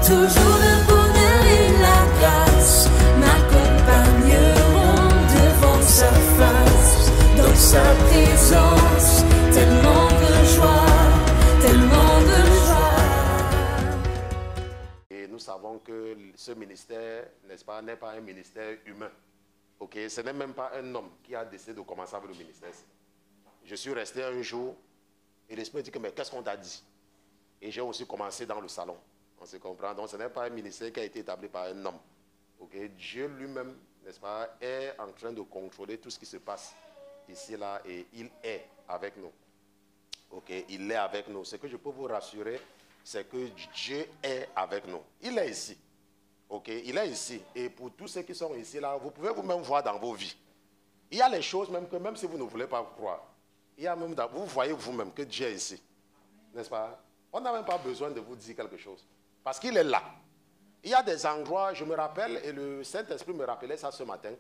toujours le bonheur et la grâce m'accompagneront devant sa face, dans sa présence, tellement de joie, tellement de joie. Et nous savons que ce ministère, n'est-ce pas, n'est pas un ministère humain. Ok, ce n'est même pas un homme qui a décidé de commencer avec le ministère. Je suis resté un jour et l'Esprit dit que mais qu'est-ce qu'on t'a dit? Et j'ai aussi commencé dans le salon. On se comprend. Donc ce n'est pas un ministère qui a été établi par un homme. Okay? Dieu lui-même, n'est-ce pas, est en train de contrôler tout ce qui se passe ici, là, et il est avec nous. Okay? Il est avec nous. Ce que je peux vous rassurer, c'est que Dieu est avec nous. Il est ici. Okay? Il est ici. Et pour tous ceux qui sont ici, là, vous pouvez vous-même voir dans vos vies. Il y a les choses même que même si vous ne voulez pas croire, il y a même vous voyez vous-même que Dieu est ici. N'est-ce pas? On n'a même pas besoin de vous dire quelque chose. Parce qu'il est là. Il y a des endroits, je me rappelle, et le Saint-Esprit me rappelait ça ce matin.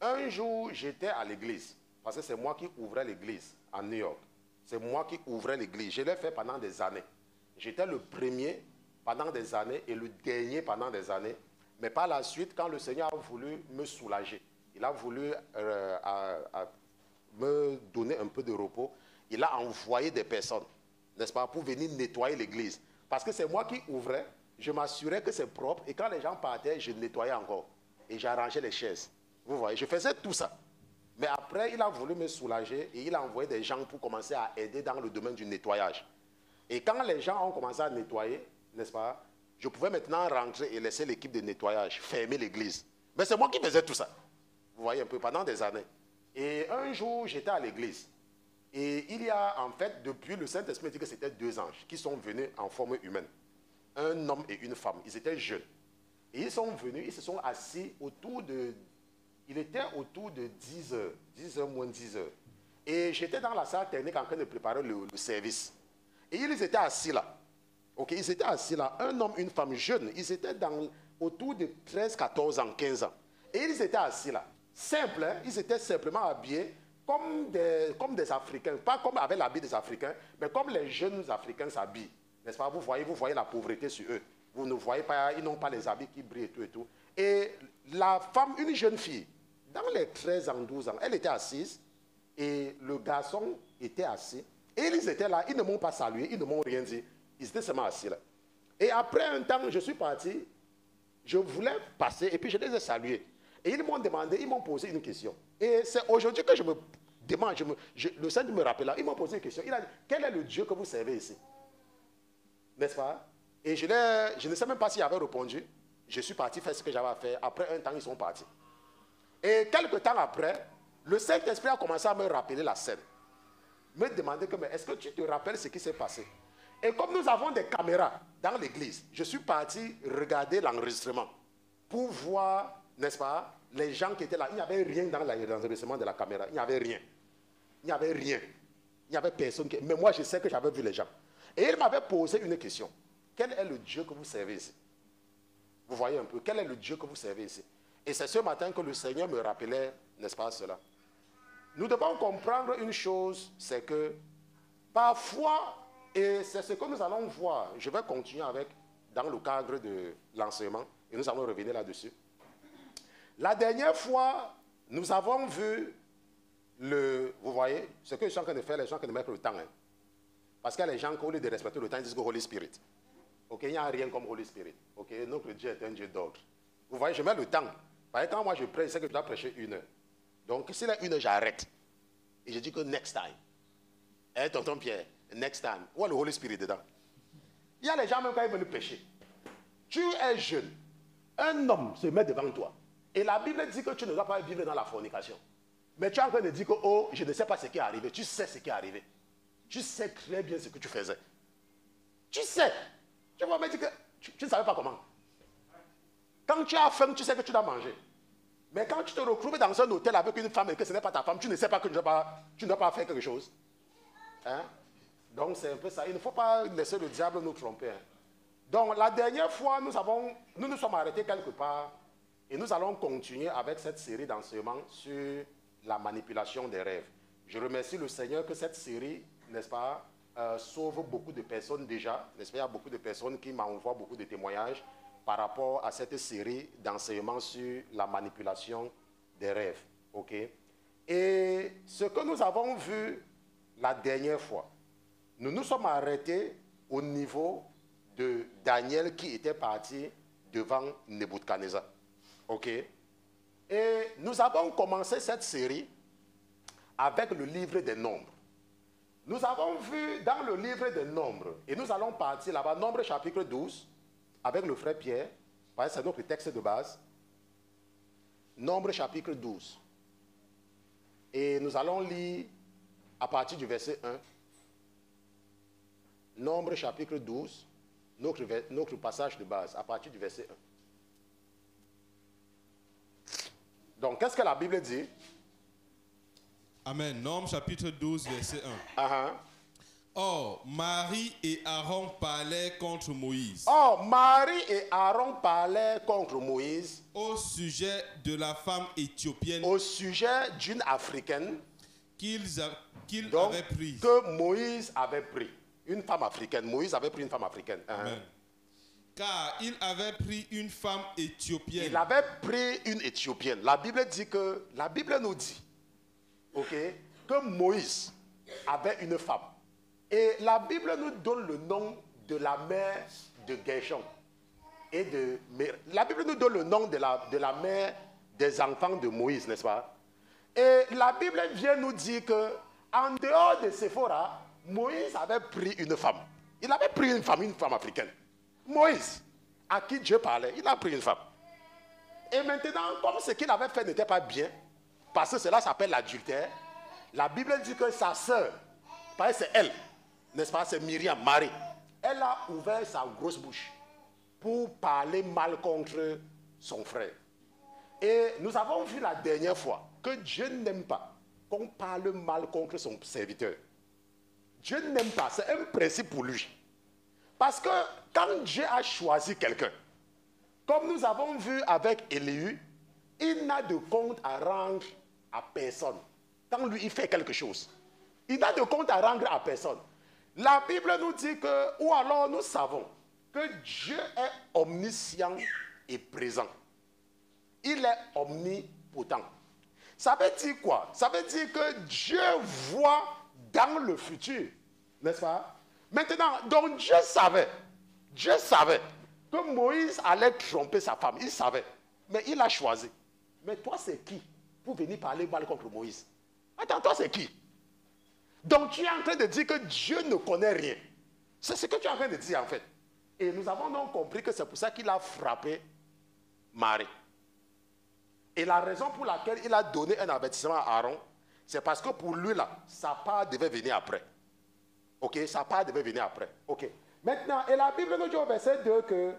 Un jour, j'étais à l'église. Parce que c'est moi qui ouvrais l'église à New York. C'est moi qui ouvrais l'église. Je l'ai fait pendant des années. J'étais le premier pendant des années et le dernier pendant des années. Mais par la suite, quand le Seigneur a voulu me soulager, il a voulu me donner un peu de repos, il a envoyé des personnes, n'est-ce pas, pour venir nettoyer l'église. Parce que c'est moi qui ouvrais, je m'assurais que c'est propre, et quand les gens partaient, je nettoyais encore. Et j'arrangeais les chaises. Vous voyez, je faisais tout ça. Mais après, il a voulu me soulager, et il a envoyé des gens pour commencer à aider dans le domaine du nettoyage. Et quand les gens ont commencé à nettoyer, n'est-ce pas, je pouvais maintenant rentrer et laisser l'équipe de nettoyage fermer l'église. Mais c'est moi qui faisais tout ça. Vous voyez un peu, pendant des années. Et un jour, j'étais à l'église. Et il y a, en fait, depuis le Saint-Esprit dit que c'était 2 anges qui sont venus en forme humaine. Un homme et une femme. Ils étaient jeunes. Et ils sont venus, ils se sont assis autour de... Il était autour de 10 heures. 10 heures moins 10 heures. Et j'étais dans la salle technique en train de préparer le service. Et ils étaient assis là. Ok, ils étaient assis là. Un homme, une femme jeune. Ils étaient autour de 13, 14 ans, 15 ans. Et ils étaient assis là. Simple, hein? Ils étaient simplement habillés comme des Africains, pas comme avec l'habit des Africains, mais comme les jeunes Africains s'habillent. N'est-ce pas? Vous voyez la pauvreté sur eux. Vous ne voyez pas, ils n'ont pas les habits qui brillent et tout et tout. Et la femme, une jeune fille, dans les 13 ans, 12 ans, elle était assise et le garçon était assis. Et ils étaient là, ils ne m'ont pas salué, ils ne m'ont rien dit. Ils étaient seulement assis là. Et après un temps, je suis parti, je voulais passer et puis je les ai salués. Et ils m'ont demandé, ils m'ont posé une question. Et c'est aujourd'hui que je me demande, le Seigneur me rappelle là, ils m'ont posé une question. Il a dit, quel est le Dieu que vous servez ici? N'est-ce pas? Et je ne sais même pas s'il avait répondu. Je suis parti faire ce que j'avais à faire. Après un temps, ils sont partis. Et quelques temps après, le Saint-Esprit a commencé à me rappeler la scène. Me demander que, mais est-ce que tu te rappelles ce qui s'est passé? Et comme nous avons des caméras dans l'église, je suis parti regarder l'enregistrement pour voir, n'est-ce pas, les gens qui étaient là. Il n'y avait rien dans l'enregistrement de la caméra. Il n'y avait rien. Il n'y avait rien. Il n'y avait personne. Mais moi, je sais que j'avais vu les gens. Et il m'avait posé une question. Quel est le Dieu que vous servez ici? Vous voyez un peu, quel est le Dieu que vous servez ici? Et c'est ce matin que le Seigneur me rappelait, n'est-ce pas, cela. Nous devons comprendre une chose, c'est que parfois, et c'est ce que nous allons voir, je vais continuer avec, dans le cadre de l'enseignement, et nous allons revenir là-dessus. La dernière fois, nous avons vu vous voyez, ce que je suis en train de faire, les gens qui ne mettent pas le temps. Hein. Parce qu'il y a les gens qui, au lieu de respecter le temps, ils disent que Holy Spirit. Ok, il n'y a rien comme Holy Spirit. Ok, notre Dieu est un Dieu d'ordre. Vous voyez, je mets le temps. Par exemple, quand moi je prêche, je sais que je dois prêcher 1 heure. Donc, s'il est 1 heure, j'arrête. Et je dis que next time. Hein, tonton Pierre, next time. Où est le Holy Spirit dedans? Il y a les gens même quand ils veulent prêcher. Tu es jeune. Un homme se met devant toi. Et la Bible dit que tu ne dois pas vivre dans la fornication. Mais tu es en train de dire que, oh, je ne sais pas ce qui est arrivé. Tu sais ce qui est arrivé. Tu sais très bien ce que tu faisais. Tu sais. Tu vas me dire que tu ne savais pas comment. Quand tu as faim, tu sais que tu dois manger. Mais quand tu te retrouves dans un hôtel avec une femme et que ce n'est pas ta femme, tu ne sais pas que tu ne dois pas faire quelque chose. Hein? Donc c'est un peu ça. Il ne faut pas laisser le diable nous tromper. Hein. Donc la dernière fois, nous nous sommes arrêtés quelque part et nous allons continuer avec cette série d'enseignements sur la manipulation des rêves. Je remercie le Seigneur que cette série, n'est-ce pas, sauve beaucoup de personnes déjà. N'est-ce pas? Il y a beaucoup de personnes qui m'envoient beaucoup de témoignages par rapport à cette série d'enseignements sur la manipulation des rêves. Ok? Et ce que nous avons vu la dernière fois, nous nous sommes arrêtés au niveau de Daniel qui était parti devant Nebuchadnezzar. Ok? Et nous avons commencé cette série avec le livre des Nombres. Nous avons vu dans le livre des Nombres, et nous allons partir là-bas, Nombre chapitre 12, avec le frère Pierre, parce que c'est notre texte de base. Nombre chapitre 12. Et nous allons lire à partir du verset 1. Nombre chapitre 12, notre passage de base, à partir du verset 1. Donc, qu'est-ce que la Bible dit? Amen. Nombre chapitre 12, verset 1. Or, Marie et Aaron parlaient contre Moïse. Or, Marie et Aaron parlaient contre Moïse Au sujet de la femme éthiopienne au sujet d'une Africaine qu'ils donc, avaient prise. que Moïse avait pris. Une femme africaine. Moïse avait pris une femme africaine. Amen. Car il avait pris une femme éthiopienne. Il avait pris une Éthiopienne. La Bible dit que, la Bible nous dit, ok, que Moïse avait une femme. Et la Bible nous donne le nom de la mère de Gershon. La Bible nous donne le nom de la mère des enfants de Moïse, n'est-ce pas? Et la Bible vient nous dire que, en dehors de Séphora, Moïse avait pris une femme. Il avait pris une femme africaine. Moïse, à qui Dieu parlait, il a pris une femme. Et maintenant, comme ce qu'il avait fait n'était pas bien, parce que cela s'appelle l'adultère, la Bible dit que sa sœur, parce que c'est elle, n'est-ce pas, c'est Myriam, Marie, elle a ouvert sa grosse bouche pour parler mal contre son frère. Et nous avons vu la dernière fois que Dieu n'aime pas qu'on parle mal contre son serviteur. Dieu n'aime pas, c'est un principe pour lui. Parce que quand Dieu a choisi quelqu'un, comme nous avons vu avec Élihu, il n'a de compte à rendre à personne. Quand lui, il fait quelque chose, il n'a de compte à rendre à personne. La Bible nous dit que, ou alors nous savons, que Dieu est omniscient et présent. Il est omnipotent. Ça veut dire quoi? Ça veut dire que Dieu voit dans le futur, n'est-ce pas? Maintenant, donc Dieu savait que Moïse allait tromper sa femme. Il savait, mais il a choisi. Mais toi, c'est qui pour venir parler mal contre Moïse? Attends, toi, c'est qui? Donc tu es en train de dire que Dieu ne connaît rien. C'est ce que tu es en train de dire en fait. Et nous avons donc compris que c'est pour ça qu'il a frappé Marie. Et la raison pour laquelle il a donné un avertissement à Aaron, c'est parce que pour lui là, sa part devait venir après. Ok, sa part devait venir après. Ok. Maintenant, et la Bible nous dit au verset 2 que,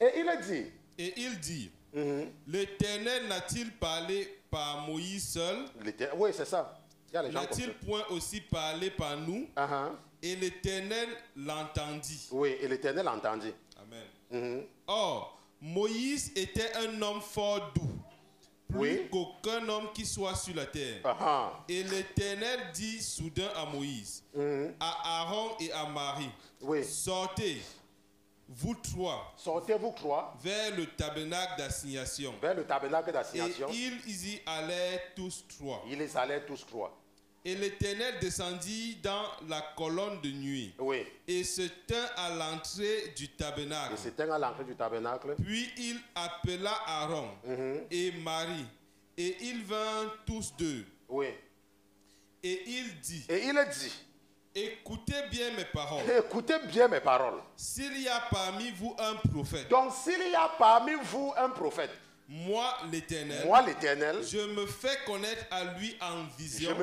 et il dit. Et il dit, l'Éternel n'a-t-il parlé par Moïse seul? Oui, c'est ça. N'a-t-il point aussi parlé par nous? Et l'Éternel l'entendit. Oui, et l'Éternel l'entendit. Amen. Or, Moïse était un homme fort doux, plus qu'aucun homme qui soit sur la terre. Et l'Éternel dit soudain à Moïse, à Aaron et à Marie, sortez, vous trois, vers le tabernacle d'assignation. Et ils y allèrent tous trois. Et l'Éternel descendit dans la colonne de nuit et se tint à l'entrée du tabernacle. Puis il appela Aaron et Marie, et ils vinrent tous deux. Et il dit, écoutez bien mes paroles. S'il y a parmi vous un prophète. Donc s'il y a parmi vous un prophète. Moi l'Éternel, je me fais connaître à lui en vision.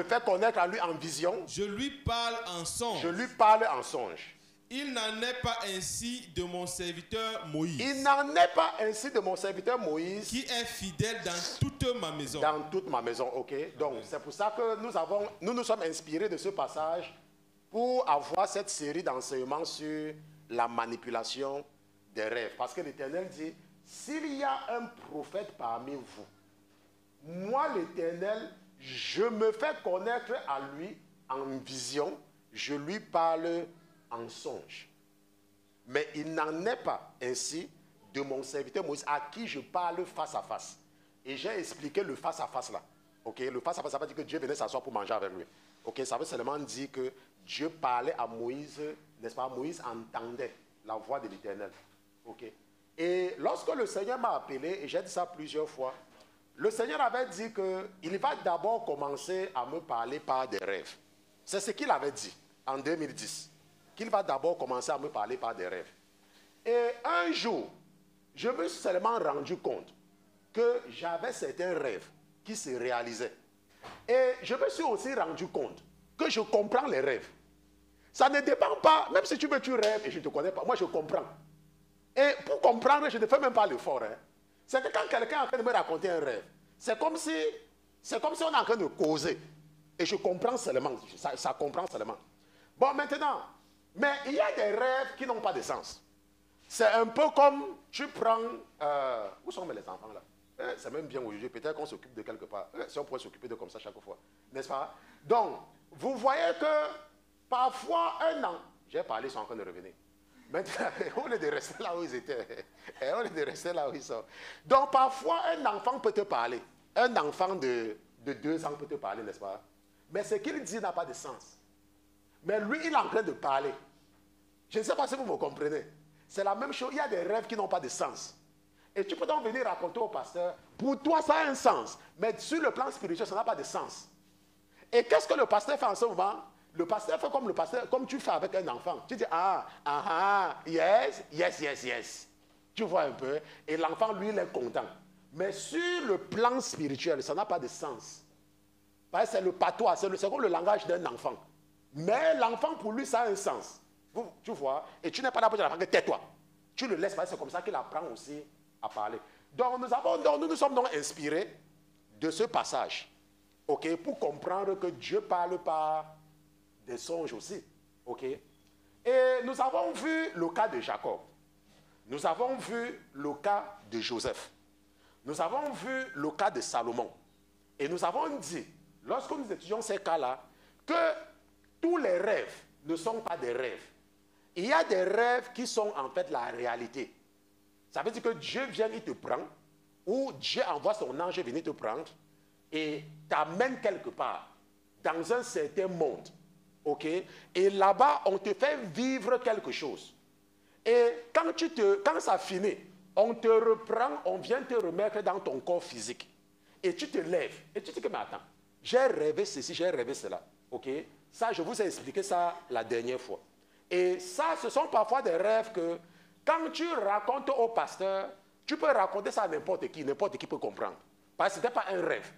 Je lui parle en songe. Il n'en est pas ainsi de mon serviteur Moïse. Qui est fidèle dans toute ma maison. Ok. Donc c'est pour ça que nous sommes inspirés de ce passage pour avoir cette série d'enseignements sur la manipulation des rêves. Parce que l'Éternel dit, s'il y a un prophète parmi vous, moi l'Éternel, je me fais connaître à lui en vision, je lui parle en songe. Mais il n'en est pas ainsi de mon serviteur Moïse, à qui je parle face à face. Et j'ai expliqué le face à face là. Okay? Le face à face, ça veut dire que Dieu venait s'asseoir pour manger avec lui. Okay? Ça veut seulement dire que Dieu parlait à Moïse, n'est-ce pas? Moïse entendait la voix de l'Éternel. Okay? Et lorsque le Seigneur m'a appelé, et j'ai dit ça plusieurs fois, le Seigneur avait dit qu'il va d'abord commencer à me parler par des rêves. C'est ce qu'il avait dit en 2010. Qu'il va d'abord commencer à me parler par des rêves. Et un jour, je me suis seulement rendu compte que j'avais certains rêves qui se réalisaient. Et je me suis aussi rendu compte que je comprends les rêves. Ça ne dépend pas, même si tu rêves et je ne te connais pas, moi je comprends. Et pour comprendre, je ne fais même pas l'effort. Hein. C'est que quand quelqu'un est en train de me raconter un rêve, c'est comme si on est en train de causer. Et je comprends seulement, ça comprend seulement. Bon, maintenant, mais il y a des rêves qui n'ont pas de sens. C'est un peu comme, tu prends... où sont les enfants là? C'est même bien aujourd'hui, peut-être qu'on s'occupe de quelque part. Si on pourrait s'occuper de comme ça chaque fois, n'est-ce pas? Donc, vous voyez que parfois un an, j'ai parlé, ils sont en train de revenir. Maintenant, on est de rester là où ils étaient. On est de rester là où ils sont. Donc, parfois, un enfant peut te parler. Un enfant de 2 ans peut te parler, n'est-ce pas? Mais ce qu'il dit n'a pas de sens. Mais lui, il est en train de parler. Je ne sais pas si vous me comprenez. C'est la même chose. Il y a des rêves qui n'ont pas de sens. Et tu peux donc venir raconter au pasteur, pour toi, ça a un sens. Mais sur le plan spirituel, ça n'a pas de sens. Et qu'est-ce que le pasteur fait en ce moment? Le pasteur fait comme le pasteur, comme tu fais avec un enfant. Tu dis, yes. Tu vois un peu. Et l'enfant, lui, il est content. Mais sur le plan spirituel, ça n'a pas de sens. Parce que c'est le patois, c'est comme le langage d'un enfant. Mais l'enfant, pour lui, ça a un sens. Tu vois? Et tu n'es pas là pour dire à l'enfant que tais-toi. Tu le laisses, parce que c'est comme ça qu'il apprend aussi à parler. Donc, nous sommes donc inspirés de ce passage. Okay, pour comprendre que Dieu parle par des songes aussi. Okay? Et nous avons vu le cas de Jacob. Nous avons vu le cas de Joseph. Nous avons vu le cas de Salomon. Et nous avons dit, lorsque nous étudions ces cas-là, que tous les rêves ne sont pas des rêves. Il y a des rêves qui sont en fait la réalité. Ça veut dire que Dieu vient, il te prend, ou Dieu envoie son ange venir te prendre, et t'amène quelque part, dans un certain monde. Okay? Et là-bas, on te fait vivre quelque chose. Et quand ça finit, on te reprend, on vient te remettre dans ton corps physique. Et tu te lèves. Et tu te dis que, mais attends, j'ai rêvé ceci, j'ai rêvé cela. Okay? Ça, je vous ai expliqué ça la dernière fois. Et ça, ce sont parfois des rêves que, quand tu racontes au pasteur, tu peux raconter ça à n'importe qui peut comprendre. Parce que ce n'était pas un rêve.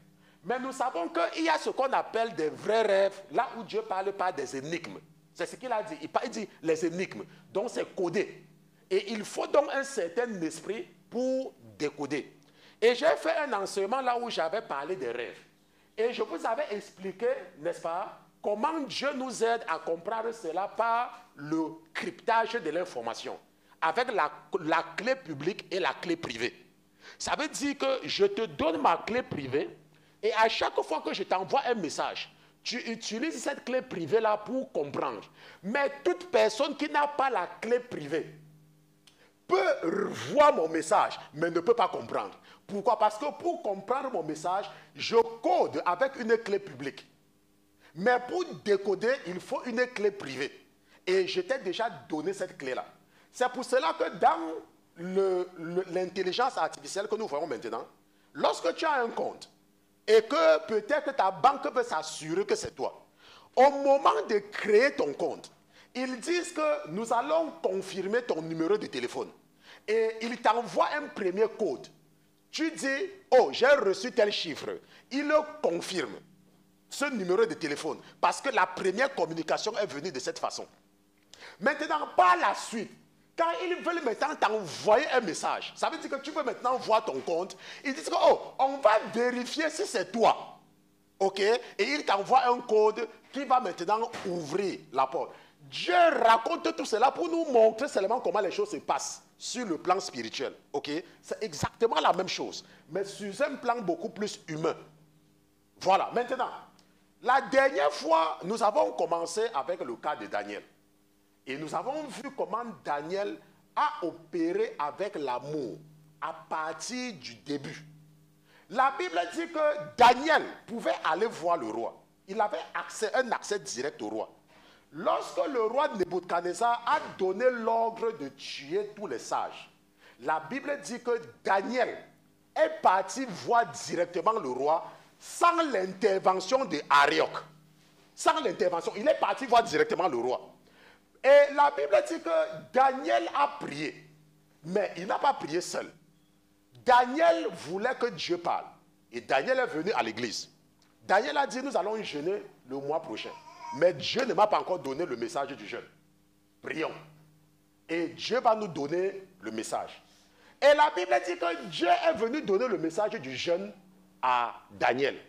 Mais nous savons qu'il y a ce qu'on appelle des vrais rêves, là où Dieu parle pas des énigmes. C'est ce qu'il a dit. Il dit les énigmes. Donc c'est codé. Et il faut donc un certain esprit pour décoder. Et j'ai fait un enseignement là où j'avais parlé des rêves. Et je vous avais expliqué, n'est-ce pas, comment Dieu nous aide à comprendre cela par le cryptage de l'information, avec la clé publique et la clé privée. Ça veut dire que je te donne ma clé privée, et à chaque fois que je t'envoie un message, tu utilises cette clé privée-là pour comprendre. Mais toute personne qui n'a pas la clé privée peut voir mon message, mais ne peut pas comprendre. Pourquoi? Parce que pour comprendre mon message, je code avec une clé publique. Mais pour décoder, il faut une clé privée. Et je t'ai déjà donné cette clé-là. C'est pour cela que dans l'intelligence artificielle que nous voyons maintenant, lorsque tu as un compte, et que peut-être ta banque veut s'assurer que c'est toi, au moment de créer ton compte, ils disent que nous allons confirmer ton numéro de téléphone. Et ils t'envoient un premier code. Tu dis, oh, j'ai reçu tel chiffre. Il le confirme, ce numéro de téléphone, parce que la première communication est venue de cette façon. Maintenant, par la suite, quand ils veulent maintenant t'envoyer un message, ça veut dire que tu peux maintenant voir ton compte. Ils disent que, oh, on va vérifier si c'est toi. OK? Et ils t'envoient un code qui va maintenant ouvrir la porte. Dieu raconte tout cela pour nous montrer seulement comment les choses se passent sur le plan spirituel. OK? C'est exactement la même chose, mais sur un plan beaucoup plus humain. Voilà. Maintenant, La dernière fois, nous avons commencé avec le cas de Daniel. Et nous avons vu comment Daniel a opéré avec l'amour à partir du début. La Bible dit que Daniel pouvait aller voir le roi. Il avait un accès direct au roi. Lorsque le roi Nebuchadnezzar a donné l'ordre de tuer tous les sages, la Bible dit que Daniel est parti voir directement le roi sans l'intervention de Arioch. Sans l'intervention, il est parti voir directement le roi. Et la Bible dit que Daniel a prié, mais il n'a pas prié seul. Daniel voulait que Dieu parle. Et Daniel est venu à l'église. Daniel a dit, nous allons jeûner le mois prochain. Mais Dieu ne m'a pas encore donné le message du jeûne. Prions. Et Dieu va nous donner le message. Et la Bible dit que Dieu est venu donner le message du jeûne à Daniel.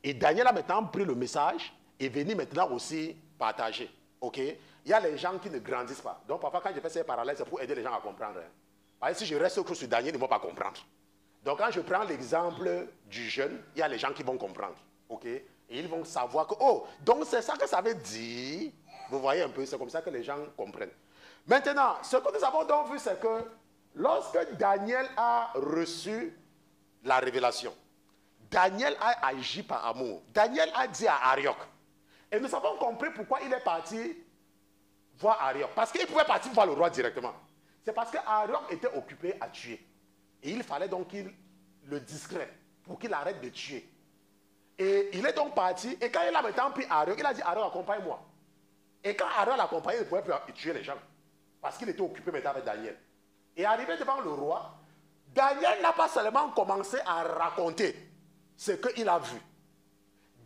Et Daniel a maintenant pris le message et venu maintenant aussi partager. Ok? Il y a les gens qui ne grandissent pas. Donc parfois quand je fais ces parallèles, c'est pour aider les gens à comprendre. Parce que si je reste sur Daniel, ils ne vont pas comprendre. Donc quand je prends l'exemple du jeûne, il y a les gens qui vont comprendre. Ok? Et ils vont savoir que, oh, donc c'est ça que ça veut dire. Vous voyez un peu, c'est comme ça que les gens comprennent. Maintenant, ce que nous avons donc vu, c'est que lorsque Daniel a reçu la révélation, Daniel a agi par amour. Daniel a dit à Arioch. Et nous avons compris pourquoi il est parti voir Arioch. Parce qu'il pouvait partir voir le roi directement. C'est parce que Arioch était occupé à tuer. Et il fallait donc qu'il le discrète pour qu'il arrête de tuer. Et il est donc parti. Et quand il a maintenant pris Arioch, il a dit, Arioch, accompagne-moi. Et quand Arioch l'accompagnait, il ne pouvait plus tuer les gens. Parce qu'il était occupé maintenant avec Daniel. Et arrivé devant le roi, Daniel n'a pas seulement commencé à raconter ce qu'il a vu.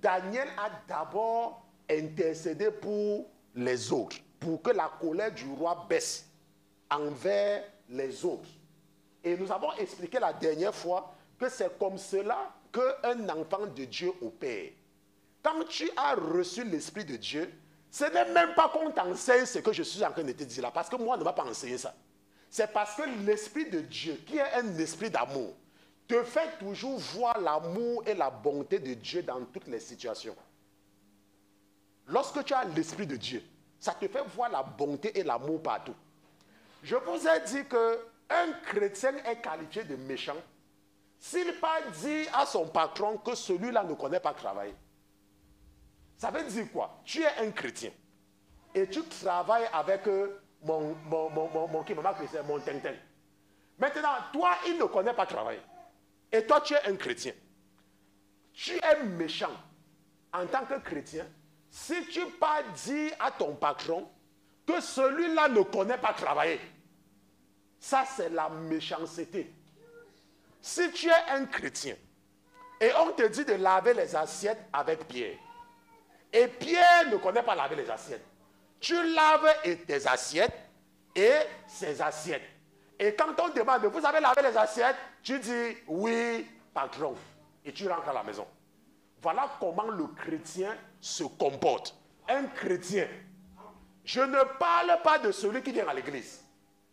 Daniel a d'abord intercédé pour les autres, pour que la colère du roi baisse envers les autres. Et nous avons expliqué la dernière fois que c'est comme cela qu'un enfant de Dieu opère. Quand tu as reçu l'Esprit de Dieu, ce n'est même pas qu'on t'enseigne ce que je suis en train de te dire là, parce que moi, on ne m'a pas enseigné ça. C'est parce que l'Esprit de Dieu, qui est un esprit d'amour, te fait toujours voir l'amour et la bonté de Dieu dans toutes les situations. Lorsque tu as l'Esprit de Dieu, ça te fait voir la bonté et l'amour partout. Je vous ai dit qu'un chrétien est qualifié de méchant s'il n'a pas dit à son patron que celui-là ne connaît pas travailler. Ça veut dire quoi? Tu es un chrétien et tu travailles avec mon tintin. Maintenant, toi, il ne connaît pas travailler. Et toi, tu es un chrétien. Tu es méchant en tant que chrétien si tu n'as pas dit à ton patron que celui-là ne connaît pas travailler. Ça, c'est la méchanceté. Si tu es un chrétien et on te dit de laver les assiettes avec Pierre, et Pierre ne connaît pas laver les assiettes, tu laves tes assiettes et ses assiettes. Et quand on te demande, vous avez lavé les assiettes, tu dis, oui, patron. Et tu rentres à la maison. Voilà comment le chrétien se comporte. Un chrétien. Je ne parle pas de celui qui vient à l'église.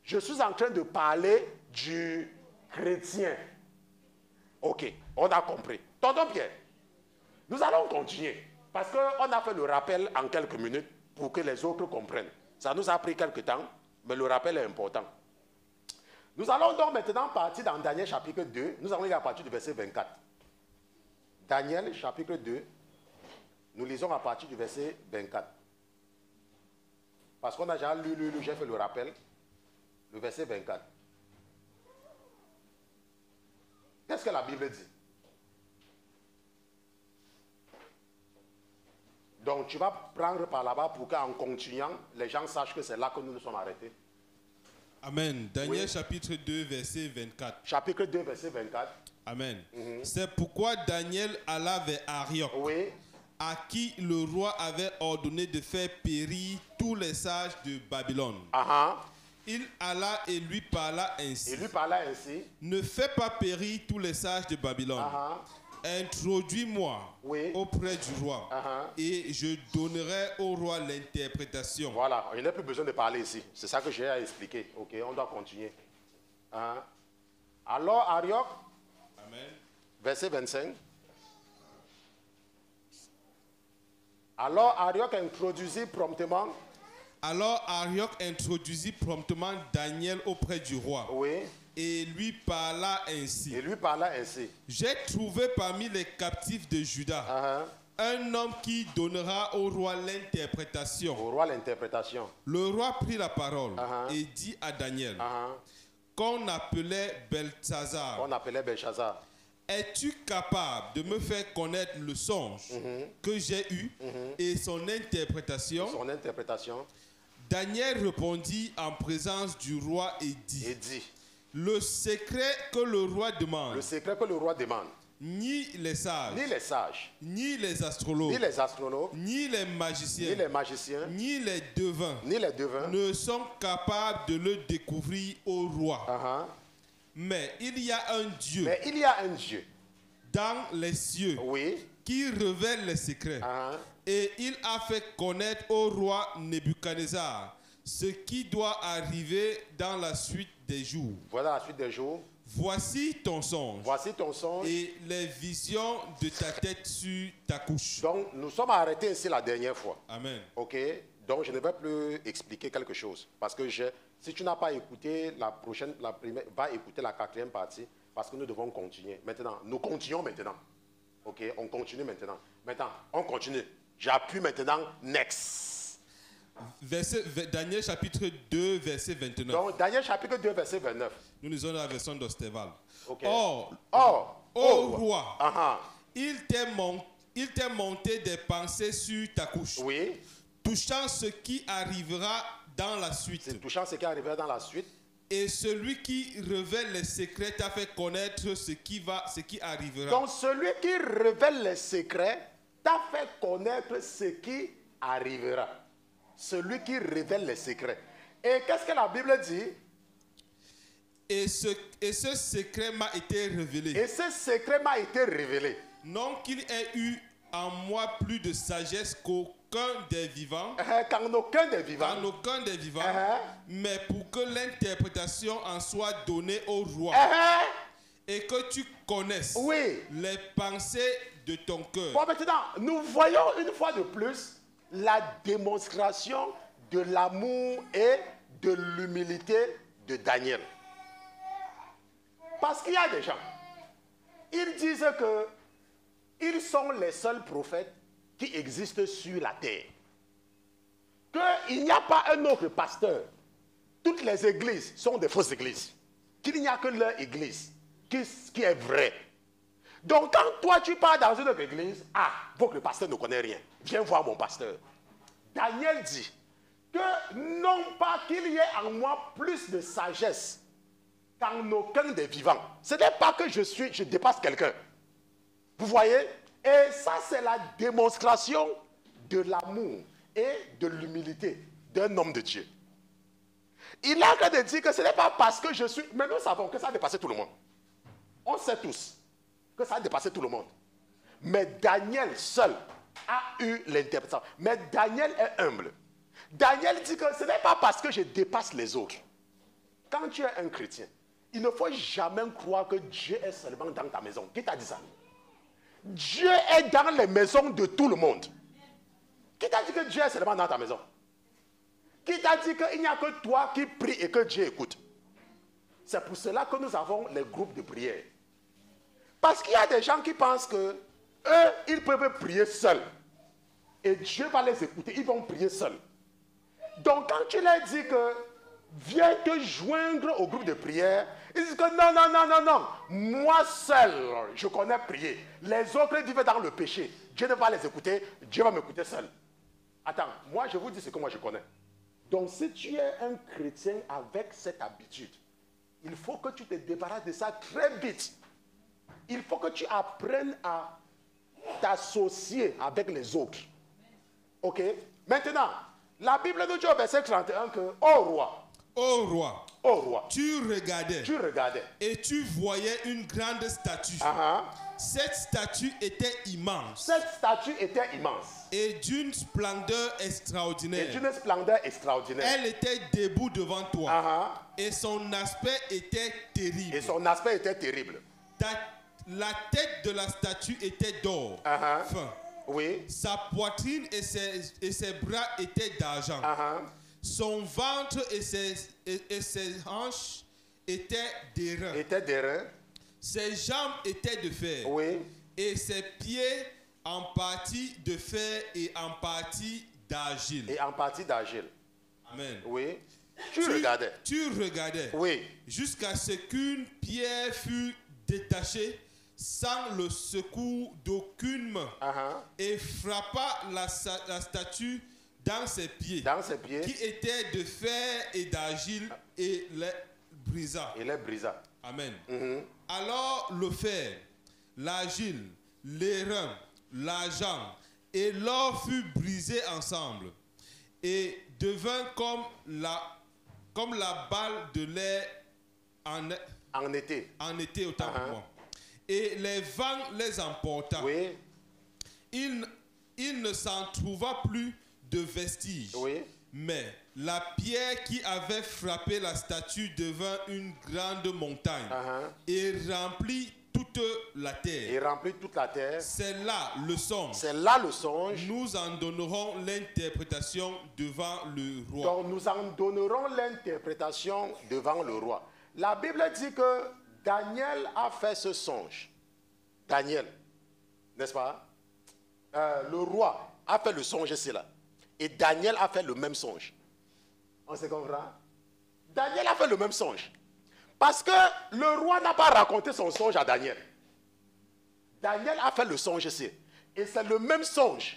Je suis en train de parler du chrétien. Ok, on a compris. Tonton Pierre, nous allons continuer. Parce qu'on a fait le rappel en quelques minutes pour que les autres comprennent. Ça nous a pris quelques temps, mais le rappel est important. Nous allons donc maintenant partir dans Daniel chapitre 2. Nous allons lire à partir du verset 24. Daniel chapitre 2. Nous lisons à partir du verset 24. Parce qu'on a déjà lu, j'ai fait le rappel. Le verset 24. Qu'est-ce que la Bible dit? Donc tu vas prendre par là-bas pour qu'en continuant, les gens sachent que c'est là que nous nous sommes arrêtés. Amen. Daniel chapitre 2, verset 24. Chapitre 2, verset 24. Amen. C'est pourquoi Daniel alla vers Arioch, à qui le roi avait ordonné de faire périr tous les sages de Babylone. Il alla et lui parla ainsi. Ne fais pas périr tous les sages de Babylone. Introduis-moi auprès du roi et je donnerai au roi l'interprétation. Voilà, il n'y a plus besoin de parler ici. C'est ça que j'ai à expliquer. Ok, on doit continuer. Alors, Arioch, verset 25. Alors Arioc introduisit promptement. Alors Arioc introduisit promptement Daniel auprès du roi. Oui. Et lui parla ainsi. J'ai trouvé parmi les captifs de Juda un homme qui donnera au roi l'interprétation. Le roi prit la parole et dit à Daniel, qu'on appelait Belshazar. Es-tu capable de me faire connaître le songe que j'ai eu et son interprétation? Daniel répondit en présence du roi et dit, le secret que le roi demande, ni les sages, ni les astrologues, ni les magiciens, ni les devins, ne sont capables de le découvrir au roi. Mais il y a un Dieu, dans les cieux qui révèle les secrets. Et il a fait connaître au roi Nebuchadnezzar ce qui doit arriver dans la suite des jours. Voilà la suite des jours. Voici ton songe. Et les visions de ta tête sur ta couche. Donc nous sommes arrêtés ici la dernière fois. Amen. Ok. Donc je ne vais plus expliquer quelque chose. Parce que si tu n'as pas écouté la première, va écouter la 4e partie. Parce que nous devons continuer. Maintenant, nous continuons maintenant. Ok, on continue maintenant. Maintenant, on continue. J'appuie maintenant next. Daniel chapitre 2, verset 29. Donc Daniel chapitre 2, verset 29. Nous lisons la version d'Osterval. Okay. Or, ô roi, il t'est monté des pensées sur ta couche. Oui. Touchant ce qui arrivera dans la suite. Et celui qui révèle les secrets t'a fait connaître ce qui arrivera. Donc celui qui révèle les secrets t'a fait connaître ce qui arrivera. Celui qui révèle les secrets. Et qu'est-ce que la Bible dit? Et ce secret m'a été révélé. Non qu'il ait eu en moi plus de sagesse qu'aucun des vivants. Qu'en aucun des vivants. Mais pour que l'interprétation en soit donnée au roi. Et que tu connaisses les pensées de ton cœur. Bon, maintenant, nous voyons une fois de plus la démonstration de l'amour et de l'humilité de Daniel. Parce qu'il y a des gens, ils disent que ils sont les seuls prophètes qui existent sur la terre. Qu'il n'y a pas un autre pasteur. Toutes les églises sont des fausses églises. Qu'il n'y a que leur église qui est vraie. Donc quand toi tu pars dans une autre église, votre pasteur ne connaît rien. Viens voir mon pasteur. Daniel dit que non pas qu'il y ait en moi plus de sagesse qu'en aucun des vivants. Ce n'est pas que je dépasse quelqu'un. Vous voyez? Et ça, c'est la démonstration de l'amour et de l'humilité d'un homme de Dieu. Il a qu'à dire que ce n'est pas parce que je suis... Mais nous savons que ça a dépassé tout le monde. On sait tous que ça a dépassé tout le monde. Mais Daniel seul a eu l'interprétation. Mais Daniel est humble. Daniel dit que ce n'est pas parce que je dépasse les autres. Quand tu es un chrétien, il ne faut jamais croire que Dieu est seulement dans ta maison. Qui t'a dit ça? Dieu est dans les maisons de tout le monde. Qui t'a dit que Dieu est seulement dans ta maison? Qui t'a dit qu'il n'y a que toi qui pries et que Dieu écoute? C'est pour cela que nous avons les groupes de prière. Parce qu'il y a des gens qui pensent que eux, ils peuvent prier seuls. Et Dieu va les écouter, ils vont prier seuls. Donc quand tu leur dis que viens te joindre au groupe de prière, ils disent que non, moi seul, je connais prier. Les autres vivent dans le péché. Dieu ne va pas les écouter, Dieu va m'écouter seul. Attends, moi je vous dis ce que moi je connais. Donc si tu es un chrétien avec cette habitude, il faut que tu te débarrasses de ça très vite. Il faut que tu apprennes à t'associer avec les autres. Ok? Maintenant, la Bible nous dit au verset 31 que, ô roi, tu regardais et tu voyais une grande statue. Cette statue était immense. Et d'une splendeur extraordinaire. Elle était debout devant toi. Et son aspect était terrible. La tête de la statue était d'or fin. Oui. Sa poitrine et ses bras étaient d'argent. Son ventre et ses hanches étaient d'airain. Ses jambes étaient de fer. Oui. Et ses pieds en partie de fer et en partie d'argile. Amen. Oui. Tu regardais. Oui. Jusqu'à ce qu'une pierre fût détachée sans le secours d'aucune main et frappa la statue dans ses pieds, qui étaient de fer et d'argile, et les brisa. Amen. Alors le fer, l'argile, l'airain, l'argent et l'or furent brisés ensemble et devint comme la balle de l'air en été autant pour moi. Et les vents les emporta. Oui. Il ne s'en trouva plus de vestiges. Oui. Mais la pierre qui avait frappé la statue devint une grande montagne et remplit toute la terre. C'est là le songe. Nous en donnerons l'interprétation devant le roi. Donc nous en donnerons l'interprétation devant le roi. La Bible dit que Daniel a fait ce songe. Daniel, n'est-ce pas? Le roi a fait le songe ici là. Et Daniel a fait le même songe. On se comprend? Daniel a fait le même songe. Parce que le roi n'a pas raconté son songe à Daniel. Daniel a fait le songe ici. Et c'est le même songe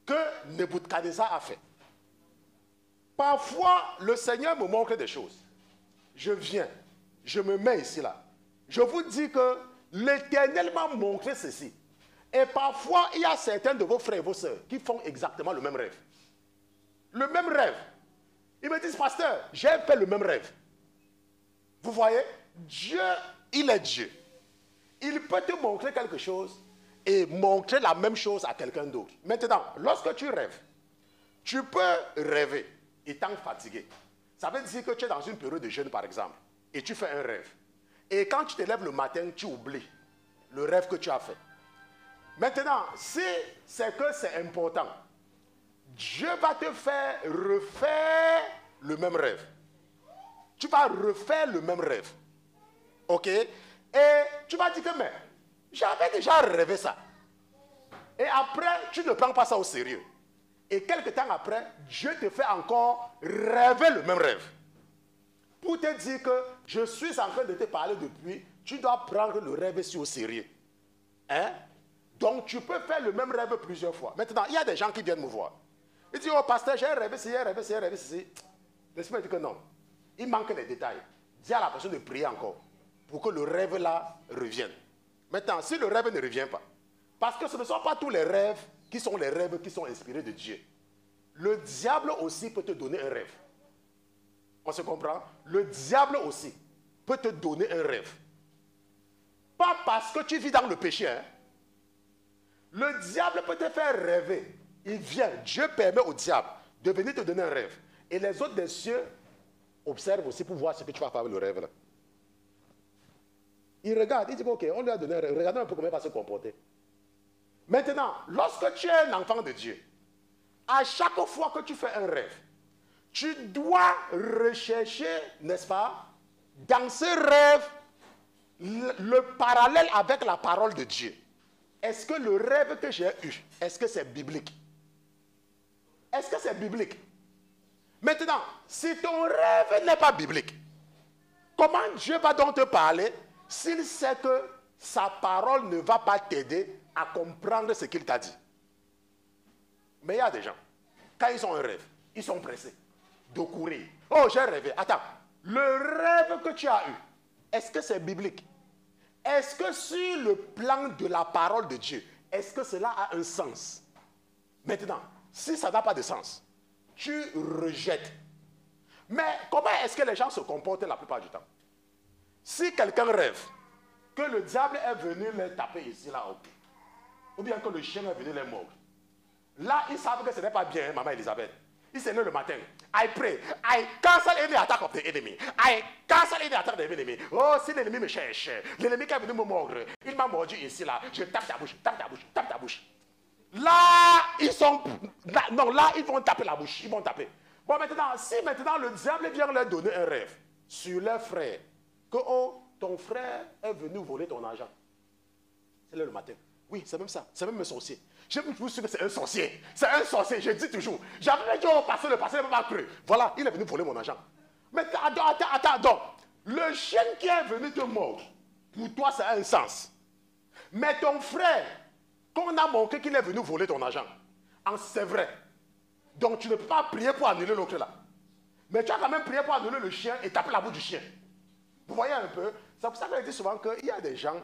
que Nebuchadnezzar a fait. Parfois, le Seigneur me montre des choses. Je viens, je me mets ici là. Je vous dis que l'Éternel m'a montré ceci. Et parfois, il y a certains de vos frères et vos sœurs qui font exactement le même rêve. Le même rêve. Ils me disent, pasteur, j'ai fait le même rêve. Vous voyez, Dieu, il est Dieu. Il peut te montrer quelque chose et montrer la même chose à quelqu'un d'autre. Maintenant, lorsque tu rêves, tu peux rêver étant fatigué. Ça veut dire que tu es dans une période de jeûne, par exemple, et tu fais un rêve. Et quand tu te lèves le matin, tu oublies le rêve que tu as fait. Maintenant, si c'est que c'est important, Dieu va te faire refaire le même rêve. Tu vas refaire le même rêve. Ok? Et tu vas dire que, mais j'avais déjà rêvé ça. Et après, tu ne prends pas ça au sérieux. Et quelque temps après, Dieu te fait encore rêver le même rêve. Pour te dire que je suis en train de te parler depuis, tu dois prendre le rêve aussi au sérieux. Hein? Donc, tu peux faire le même rêve plusieurs fois. Maintenant, il y a des gens qui viennent me voir. Ils disent, oh pasteur, j'ai rêvé ceci, j'ai rêvé ceci, j'ai rêvé ceci. Laisse-moi dire que non. Il manque des détails. Dis à la personne de prier encore pour que le rêve là revienne. Maintenant, si le rêve ne revient pas, parce que ce ne sont pas tous les rêves qui sont les rêves qui sont inspirés de Dieu. Le diable aussi peut te donner un rêve. On se comprend? Le diable aussi peut te donner un rêve. Pas parce que tu vis dans le péché. Hein. Le diable peut te faire rêver. Il vient, Dieu permet au diable de venir te donner un rêve. Et les autres des cieux observent aussi pour voir ce que tu vas faire avec le rêve là. Il regarde, il dit ok, on lui a donné un rêve. Regardez un peu comment il va se comporter. Maintenant, lorsque tu es un enfant de Dieu, à chaque fois que tu fais un rêve, tu dois rechercher, n'est-ce pas, dans ce rêve, le parallèle avec la parole de Dieu. Est-ce que le rêve que j'ai eu, est-ce que c'est biblique? Est-ce que c'est biblique? Maintenant, si ton rêve n'est pas biblique, comment Dieu va donc te parler s'il sait que sa parole ne va pas t'aider à comprendre ce qu'il t'a dit? Mais il y a des gens, quand ils ont un rêve, ils sont pressés de courir. Oh, j'ai rêvé. Attends, le rêve que tu as eu, est-ce que c'est biblique? Est-ce que sur le plan de la parole de Dieu, est-ce que cela a un sens? Maintenant, si ça n'a pas de sens, tu rejettes. Mais comment est-ce que les gens se comportent la plupart du temps? Si quelqu'un rêve que le diable est venu les taper ici, là, ou bien que le chien est venu les mordre, là, ils savent que ce n'est pas bien, hein, maman Elisabeth. Ils se lèvent le matin. I pray. I cancel any attack of the enemy. I cancel any attack of the enemy. Oh, si l'ennemi me cherche, l'ennemi qui est venu me mordre, il m'a mordu ici, là. Je tape ta bouche, tape ta bouche, tape ta bouche. Là, ils sont... Là, non, là, ils vont taper la bouche. Ils vont taper. Bon, maintenant, si maintenant le diable vient leur donner un rêve sur leur frère, que oh, ton frère est venu voler ton argent. C'est là le matin. Oui, c'est même ça. C'est même un sorcier. Je vous suis que c'est un sorcier. C'est un sorcier, je dis toujours. J'avais dit au passé, le passé ne m'a pas cru. Voilà, il est venu voler mon argent. Mais attends. Le chien qui est venu te mordre, pour toi, ça a un sens. Mais ton frère, qu'on a montré qu'il est venu voler ton argent, c'est vrai. Donc tu ne peux pas prier pour annuler l'autre là. Mais tu as quand même prié pour annuler le chien et taper la bouche du chien. Vous voyez un peu? C'est pour ça que je dis souvent qu'il y a des gens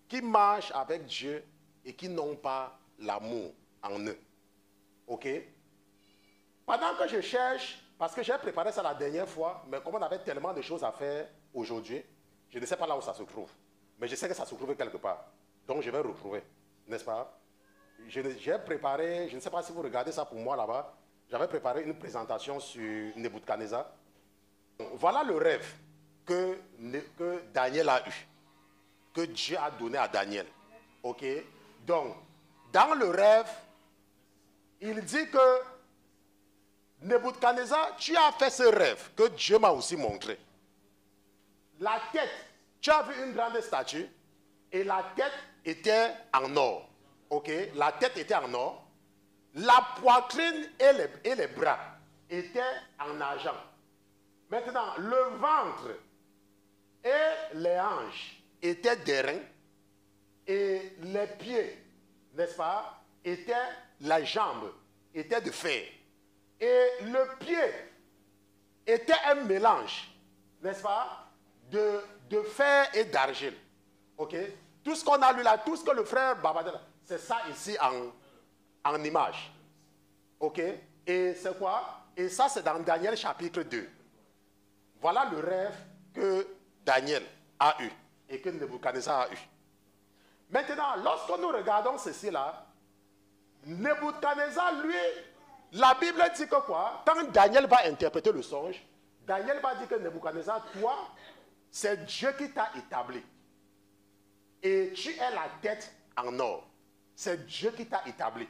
qui marchent avec Dieu et qui n'ont pas l'amour en eux. Ok? Pendant que je cherche, parce que j'ai préparé ça la dernière fois, mais comme on avait tellement de choses à faire aujourd'hui, je ne sais pas là où ça se trouve. Mais je sais que ça se trouve quelque part. Donc je vais retrouver, n'est-ce pas? J'ai préparé, je ne sais pas si vous regardez ça pour moi là-bas, j'avais préparé une présentation sur Nebuchadnezzar. Voilà le rêve que Daniel a eu, que Dieu a donné à Daniel. Ok? Donc, dans le rêve, il dit que Nebuchadnezzar, tu as fait ce rêve que Dieu m'a aussi montré. La tête, tu as vu une grande statue et la tête était en or. Ok? La tête était en or. La poitrine et les bras étaient en argent. Maintenant, le ventre et les hanches étaient d'airain et les pieds, n'est-ce pas, étaient, la jambe était de fer. Et le pied était un mélange, n'est-ce pas, de fer et d'argile. Ok? Tout ce qu'on a lu là, tout ce que le frère Babadel, c'est ça ici en image. Ok? Et c'est quoi? Et ça, c'est dans Daniel chapitre 2. Voilà le rêve que Daniel a eu et que Nebuchadnezzar a eu. Maintenant, lorsque nous regardons ceci là, Nebuchadnezzar, lui, la Bible dit que quoi? Quand Daniel va interpréter le songe, Daniel va dire que Nebuchadnezzar, toi, c'est Dieu qui t'a établi. Et tu es la tête en or. C'est Dieu qui t'a établi.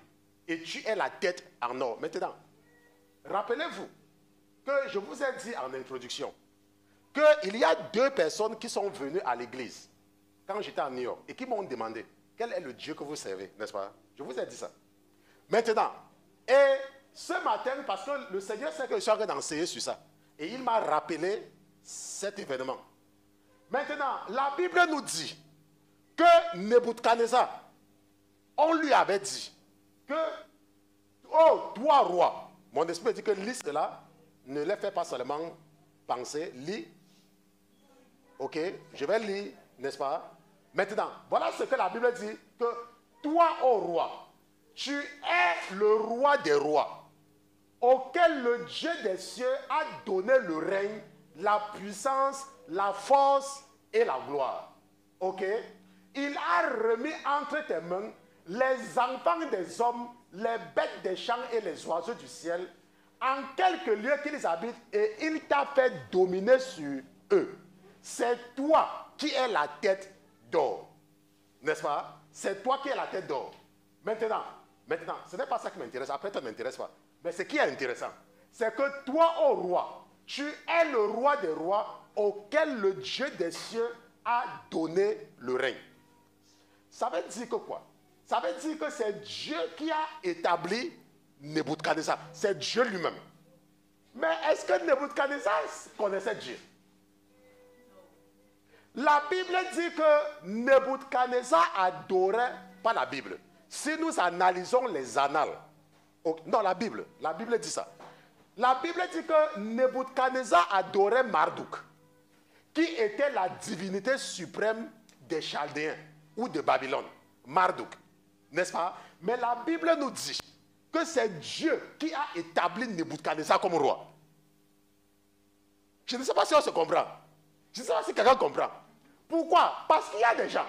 Et tu es la tête en or. Maintenant, rappelez-vous que je vous ai dit en introduction qu'il y a 2 personnes qui sont venues à l'église quand j'étais à New York et qui m'ont demandé quel est le Dieu que vous servez, n'est-ce pas? Je vous ai dit ça. Maintenant, et ce matin, parce que le Seigneur sait que je suis en train d'enseigner sur ça, et il m'a rappelé cet événement. Maintenant, la Bible nous dit que Nebuchadnezzar, on lui avait dit que, oh, toi roi, mon esprit dit que lis cela, ne les fais pas seulement penser, lis. Ok, je vais lire, n'est-ce pas? Maintenant, voilà ce que la Bible dit, que toi, ô roi, tu es le roi des rois, auquel le Dieu des cieux a donné le règne, la puissance, la force et la gloire. Ok? Il a remis entre tes mains les enfants des hommes, les bêtes des champs et les oiseaux du ciel, en quelque lieu qu'ils habitent, et il t'a fait dominer sur eux. C'est toi qui es la tête d'or. N'est-ce pas? C'est toi qui es la tête d'or. Maintenant, ce n'est pas ça qui m'intéresse. Après, ça ne m'intéresse pas. Mais ce qui est intéressant, c'est que toi, ô roi, tu es le roi des rois auquel le Dieu des cieux a donné le règne. Ça veut dire que quoi? Ça veut dire que c'est Dieu qui a établi Nebuchadnezzar. C'est Dieu lui-même. Mais est-ce que Nebuchadnezzar connaissait Dieu? La Bible dit que Nebuchadnezzar adorait, pas la Bible. Si nous analysons les annales, non, la Bible dit ça. La Bible dit que Nebuchadnezzar adorait Marduk, qui était la divinité suprême des Chaldéens ou de Babylone. Marduk, n'est-ce pas? Mais la Bible nous dit que c'est Dieu qui a établi Nebuchadnezzar comme roi. Je ne sais pas si on se comprend. Je ne sais pas si quelqu'un comprend. Pourquoi? Parce qu'il y a des gens.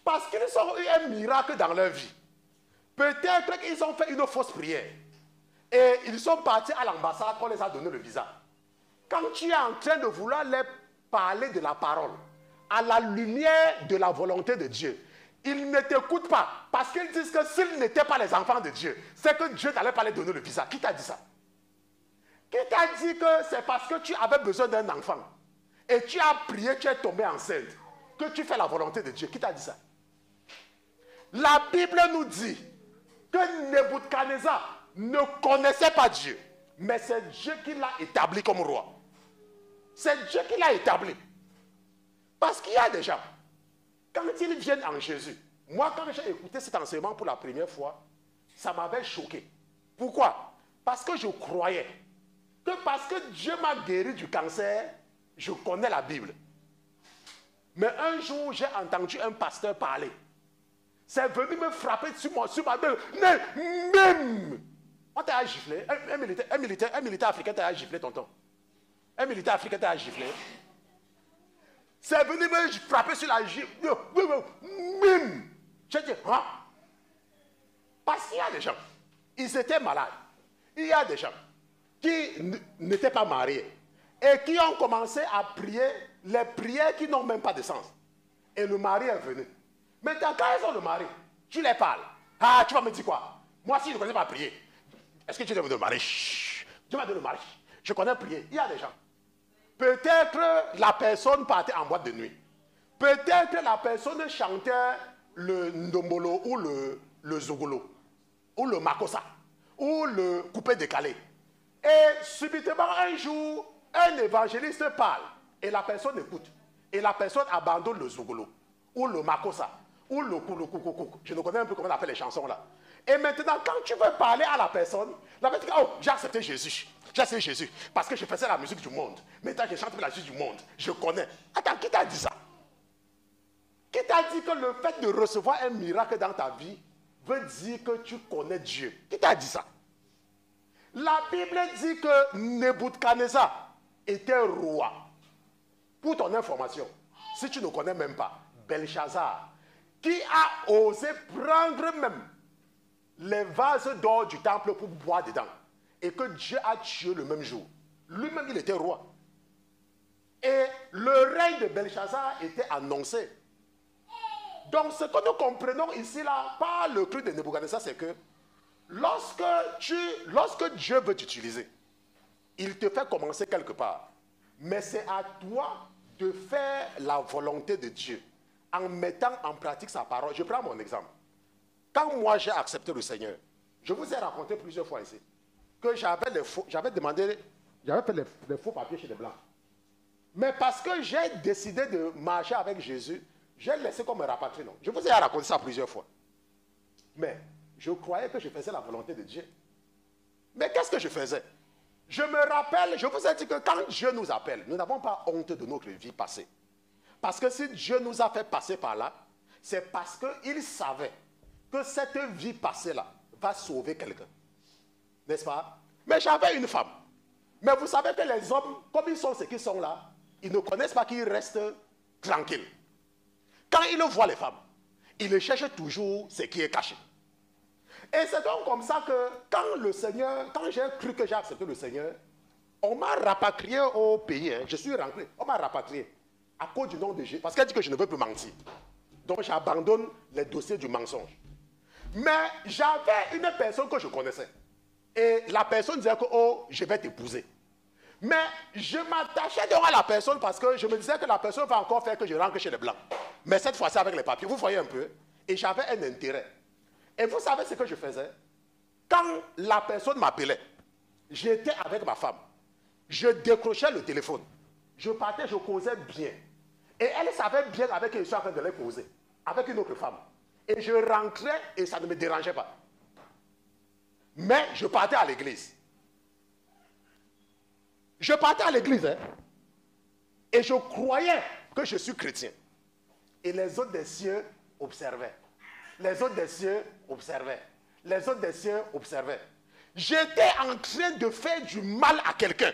Parce qu'ils ont eu un miracle dans leur vie. Peut-être qu'ils ont fait une fausse prière. Et ils sont partis à l'ambassade qu'on les a donné le visa. Quand tu es en train de vouloir leur parler de la parole, à la lumière de la volonté de Dieu, Ils ne t'écoutent pas parce qu'ils disent que s'ils n'étaient pas les enfants de Dieu, c'est que Dieu n'allait pas les donner le visa. Qui t'a dit ça? Qui t'a dit que c'est parce que tu avais besoin d'un enfant et tu as prié, tu es tombé enceinte, que tu fais la volonté de Dieu? Qui t'a dit ça? La Bible nous dit que Nebuchadnezzar ne connaissait pas Dieu, mais c'est Dieu qui l'a établi comme roi. C'est Dieu qui l'a établi. Parce qu'il y a des gens, quand ils viennent en Jésus, moi quand j'ai écouté cet enseignement pour la première fois, ça m'avait choqué. Pourquoi? Parce que je croyais que parce que Dieu m'a guéri du cancer, je connais la Bible. Mais un jour, j'ai entendu un pasteur parler. C'est venu me frapper sur ma gueule. Même. On t'a giflé. Un militaire africain t'a giflé, tonton. Un militaire africain t'a giflé. C'est venu me frapper sur la gifle. Même. J'ai dit, hein? Parce qu'il y a des gens, ils étaient malades. Il y a des gens qui n'étaient pas mariés et qui ont commencé à prier les prières qui n'ont même pas de sens. Et le mari est venu. Maintenant, quand ils ont le mari, tu les parles. Ah, tu vas me dire quoi? Moi, si je ne connais pas prier, est-ce que tu dois me donner le mari? Tu vas me donner le mari. Je connais prier. Il y a des gens. Peut-être la personne partait en boîte de nuit. Peut-être la personne chantait le ndombolo ou le zogolo, ou le makossa, ou le coupé décalé. Et subitement, un jour, un évangéliste parle, et la personne écoute. Et la personne abandonne le zogolo, ou le makossa, ou le kouloukoukoukou. Je ne connais un peu comment on appelle les chansons là. Et maintenant, quand tu veux parler à la personne dit, oh, j'ai accepté Jésus. J'ai accepté Jésus parce que je faisais la musique du monde. Maintenant, je chante la musique du monde. Je connais. Attends, qui t'a dit ça? Qui t'a dit que le fait de recevoir un miracle dans ta vie veut dire que tu connais Dieu? Qui t'a dit ça? La Bible dit que Nebuchadnezzar était roi. Pour ton information, si tu ne connais même pas, Belshazzar, qui a osé prendre même les vases d'or du temple pour boire dedans, et que Dieu a tué le même jour. Lui-même, il était roi. Et le règne de Belshazzar était annoncé. Donc, ce que nous comprenons ici, là, par le cru de Nebuchadnezzar, c'est que lorsque Dieu veut t'utiliser, il te fait commencer quelque part. Mais c'est à toi de faire la volonté de Dieu en mettant en pratique sa parole. Je prends mon exemple. Quand moi j'ai accepté le Seigneur, je vous ai raconté plusieurs fois ici que j'avais fait les faux papiers chez les Blancs. Mais parce que j'ai décidé de marcher avec Jésus, j'ai laissé comme un rapatrié. Non. Je vous ai raconté ça plusieurs fois. Mais je croyais que je faisais la volonté de Dieu. Mais qu'est-ce que je faisais? Je me rappelle, je vous ai dit que quand Dieu nous appelle, nous n'avons pas honte de notre vie passée. Parce que si Dieu nous a fait passer par là, c'est parce qu'il savait que cette vie passée-là va sauver quelqu'un. N'est-ce pas? Mais j'avais une femme. Mais vous savez que les hommes, comme ils sont ce qu'ils sont là, ils ne connaissent pas qu'ils restent tranquilles. Quand ils voient les femmes, ils cherchent toujours ce qui est caché. Et c'est donc comme ça que quand j'ai cru que j'ai accepté le Seigneur, on m'a rapatrié au pays. Je suis rentré, on m'a rapatrié à cause du nom de Jésus. Parce qu'elle dit que je ne veux plus mentir. Donc j'abandonne les dossiers du mensonge. Mais j'avais une personne que je connaissais. Et la personne disait que, oh, je vais t'épouser. Mais je m'attachais donc à la personne parce que je me disais que la personne va encore faire que je rentre chez les Blancs. Mais cette fois-ci avec les papiers, vous voyez un peu. Et j'avais un intérêt. Et vous savez ce que je faisais? Quand la personne m'appelait, j'étais avec ma femme. Je décrochais le téléphone. Je partais, je causais bien. Et elle savait bien avec qui je suis en train de les causer. Avec une autre femme. Et je rentrais et ça ne me dérangeait pas. Mais je partais à l'église. Je partais à l'église. Hein, et je croyais que je suis chrétien. Et les autres des cieux observaient. Les autres des cieux observaient. Les autres des cieux observaient. J'étais en train de faire du mal à quelqu'un.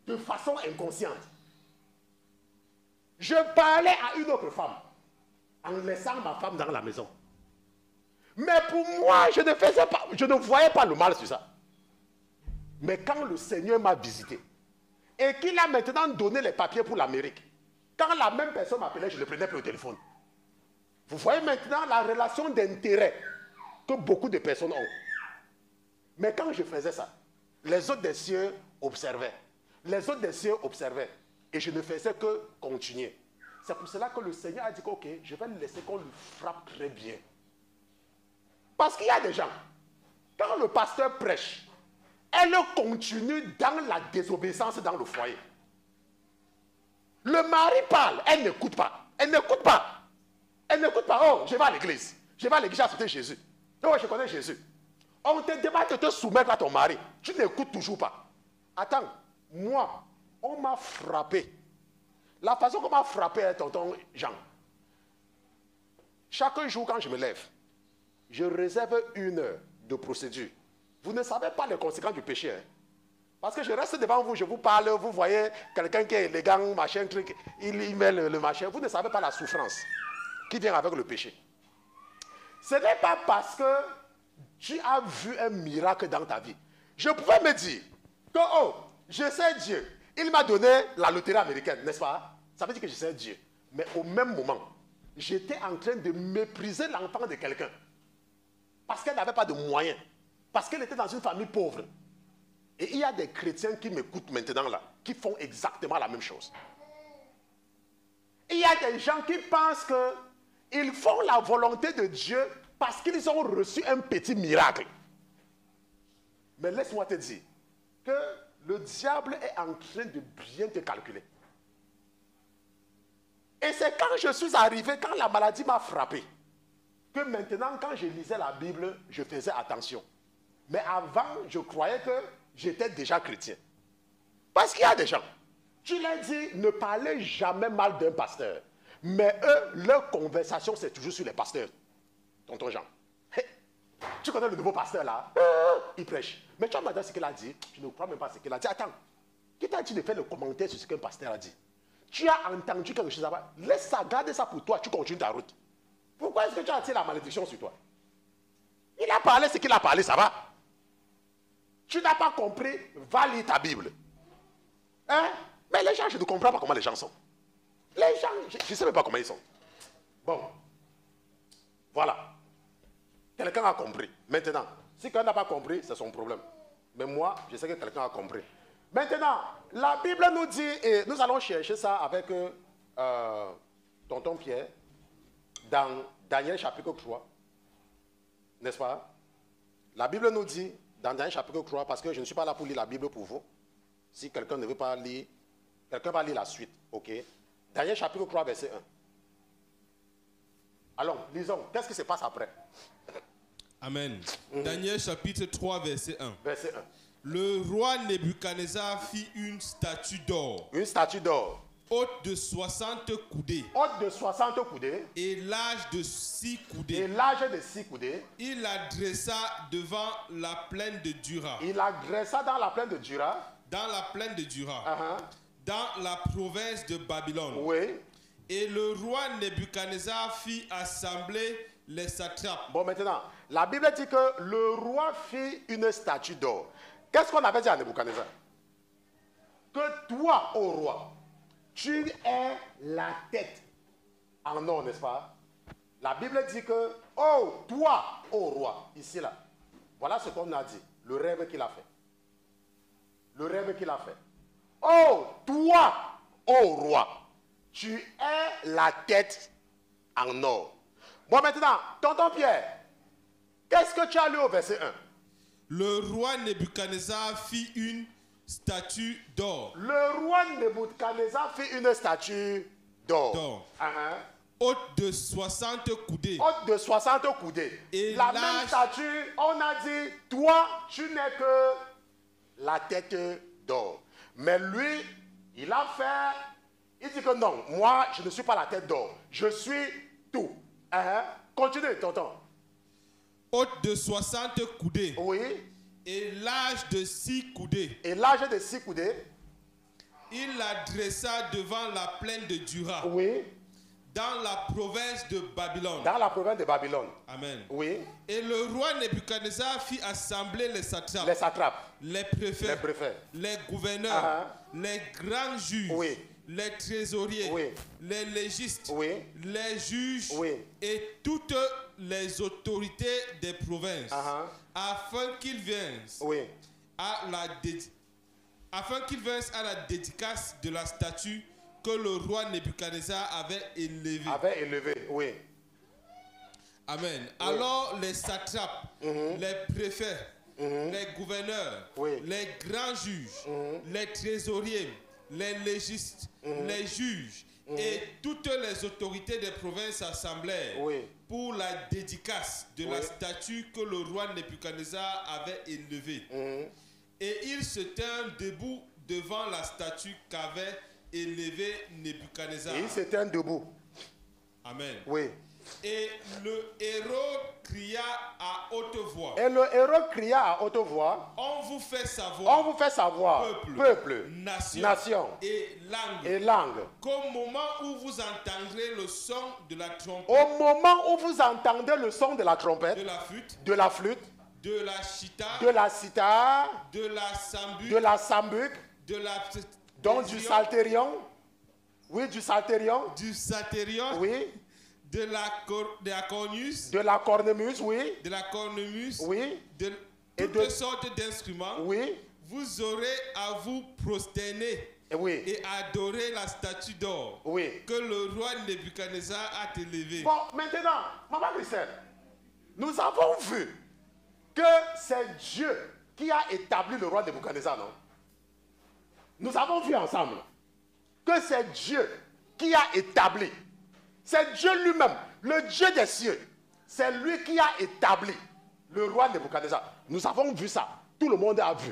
De façon inconsciente. Je parlais à une autre femme. En laissant ma femme dans la maison. Mais pour moi, je ne voyais pas le mal sur ça. Mais quand le Seigneur m'a visité, et qu'il a maintenant donné les papiers pour l'Amérique, quand la même personne m'appelait, je ne prenais plus au téléphone. Vous voyez maintenant la relation d'intérêt que beaucoup de personnes ont. Mais quand je faisais ça, les autres des cieux observaient. Les autres des cieux observaient. Et je ne faisais que continuer. C'est pour cela que le Seigneur a dit que, ok, je vais laisser qu'on lui frappe très bien. Parce qu'il y a des gens, quand le pasteur prêche, elle continue dans la désobéissance dans le foyer. Le mari parle, elle n'écoute pas. Elle n'écoute pas. Elle n'écoute pas. Oh, je vais à l'église. Je vais à l'église, j'ai accepté Jésus. Oh, je connais Jésus. On te demande de te soumettre à ton mari. Tu n'écoutes toujours pas. Attends, moi, on m'a frappé. La façon qu'on m'a frappé, tonton Jean. Chaque jour, quand je me lève, je réserve 1 heure de procédure. Vous ne savez pas les conséquences du péché. Hein? Parce que je reste devant vous, je vous parle, vous voyez quelqu'un qui est élégant, machin, truc, il met le machin. Vous ne savez pas la souffrance qui vient avec le péché. Ce n'est pas parce que tu as vu un miracle dans ta vie. Je pouvais me dire que, oh, je sais Dieu. Il m'a donné la loterie américaine, n'est-ce pas? Ça veut dire que je sais Dieu. Mais au même moment, j'étais en train de mépriser l'enfant de quelqu'un. Parce qu'elle n'avait pas de moyens. Parce qu'elle était dans une famille pauvre. Et il y a des chrétiens qui m'écoutent maintenant là, qui font exactement la même chose. Il y a des gens qui pensent qu'ils font la volonté de Dieu parce qu'ils ont reçu un petit miracle. Mais laisse-moi te dire que le diable est en train de bien te calculer. Et c'est quand je suis arrivé, quand la maladie m'a frappé, que maintenant, quand je lisais la Bible, je faisais attention. Mais avant, je croyais que j'étais déjà chrétien. Parce qu'il y a des gens, tu leur dis, ne parlez jamais mal d'un pasteur. Mais eux, leur conversation, c'est toujours sur les pasteurs. Tonton Jean. Hey, tu connais le nouveau pasteur là? Il prêche. Mais tu as demandé ce qu'il a dit. Tu ne crois même pas ce qu'il a dit. Attends, qui t'a dit de faire le commentaire sur ce qu'un pasteur a dit? Tu as entendu quelque chose là-bas. Laisse ça, garde ça pour toi, tu continues ta route. Pourquoi est-ce que tu as attiré la malédiction sur toi? Il a parlé ce qu'il a parlé, ça va? Tu n'as pas compris, va lire ta Bible. Hein? Mais les gens, je ne comprends pas comment les gens sont. Les gens, je ne sais même pas comment ils sont. Bon. Voilà. Quelqu'un a compris. Maintenant, si quelqu'un n'a pas compris, c'est son problème. Mais moi, je sais que quelqu'un a compris. Maintenant, la Bible nous dit, et nous allons chercher ça avec tonton Pierre, dans Daniel chapitre 3. N'est-ce pas? La Bible nous dit, dans Daniel chapitre 3, parce que je ne suis pas là pour lire la Bible pour vous. Si quelqu'un ne veut pas lire, quelqu'un va lire la suite. Ok? Daniel chapitre 3, verset 1. Allons, lisons. Qu'est-ce qui se passe après? Amen. Daniel chapitre 3, verset 1. Verset 1. Le roi Nebuchadnezzar fit une statue d'or. Une statue d'or. Haute de 60 coudées. Haute de 60 coudées. Et large de 6 coudées. Et large de 6 coudées. Il la dressa devant la plaine de Dura. Il la dressa dans la plaine de Dura. Dans la plaine de Dura. Dans la province de Babylone. Oui. Et le roi Nebuchadnezzar fit assembler les satrapes. Bon, maintenant, la Bible dit que le roi fit une statue d'or. Qu'est-ce qu'on avait dit à Nebuchadnezzar? Que toi, ô roi, tu es la tête en or, n'est-ce pas? La Bible dit que, oh, toi, ô roi, ici là, voilà ce qu'on a dit, le rêve qu'il a fait. Le rêve qu'il a fait. Oh, toi, ô roi, tu es la tête en or. Bon, maintenant, tonton Pierre, qu'est-ce que tu as lu au verset 1? Le roi Nebuchadnezzar fit une statue d'or. Le roi Nebuchadnezzar fit une statue d'or. Haute de 60 coudées. Haute de 60 coudées. Et la même statue, on a dit, toi, tu n'es que la tête d'or. Mais lui, il a fait, il dit que non, moi, je ne suis pas la tête d'or. Je suis tout. Continue, tonton. Haute de 60 coudées. Oui. Et large de 6 coudées. Et large de 6 coudées. Il la dressa devant la plaine de Dura. Oui. Dans la province de Babylone. Dans la province de Babylone. Amen. Oui. Et le roi Nebuchadnezzar fit assembler les satrapes. Les satrapes. Les préfets. Les préfets. Les gouverneurs. Les grands juges. Oui. les trésoriers, oui, les légistes, oui, les juges oui, et toutes les autorités des provinces, afin qu'ils viennent oui, à la dédicace de la statue que le roi Nebuchadnezzar avait élevée. Oui. Amen. Alors les satrapes, les préfets, les gouverneurs, les grands juges, les trésoriers, les légistes, les juges et toutes les autorités des provinces assemblèrent pour la dédicace de la statue que le roi Nebuchadnezzar avait élevée. Et ils se tinrent debout devant la statue qu'avait élevée Nebuchadnezzar. Et ils se tinrent debout. Amen. Oui. Et le héros cria à haute voix. Et le héros cria à haute voix. On vous fait savoir. On vous fait savoir. Peuple, nation et langue. Qu'au moment où vous entendrez le son de la trompette. Au moment où vous entendez le son de la trompette. De la flûte. De la sitar. De la sitar. De la sambuc. De la sambuc. Donc du psalterion. Oui, du psalterion. Du psalterion. Oui. De la cornus. De la cornemuse, oui. De la cornemuse. Oui. De toutes sortes d'instruments. Oui. Vous aurez à vous prosterner et adorer la statue d'or que le roi Nebuchadnezzar a élevée. Bon, maintenant, maman Christelle, nous avons vu que c'est Dieu qui a établi le roi Nebuchadnezzar, non? Nous avons vu ensemble que c'est Dieu qui a établi. C'est Dieu lui-même, le Dieu des cieux. C'est lui qui a établi le roi Nebuchadnezzar. Nous avons vu ça. Tout le monde a vu.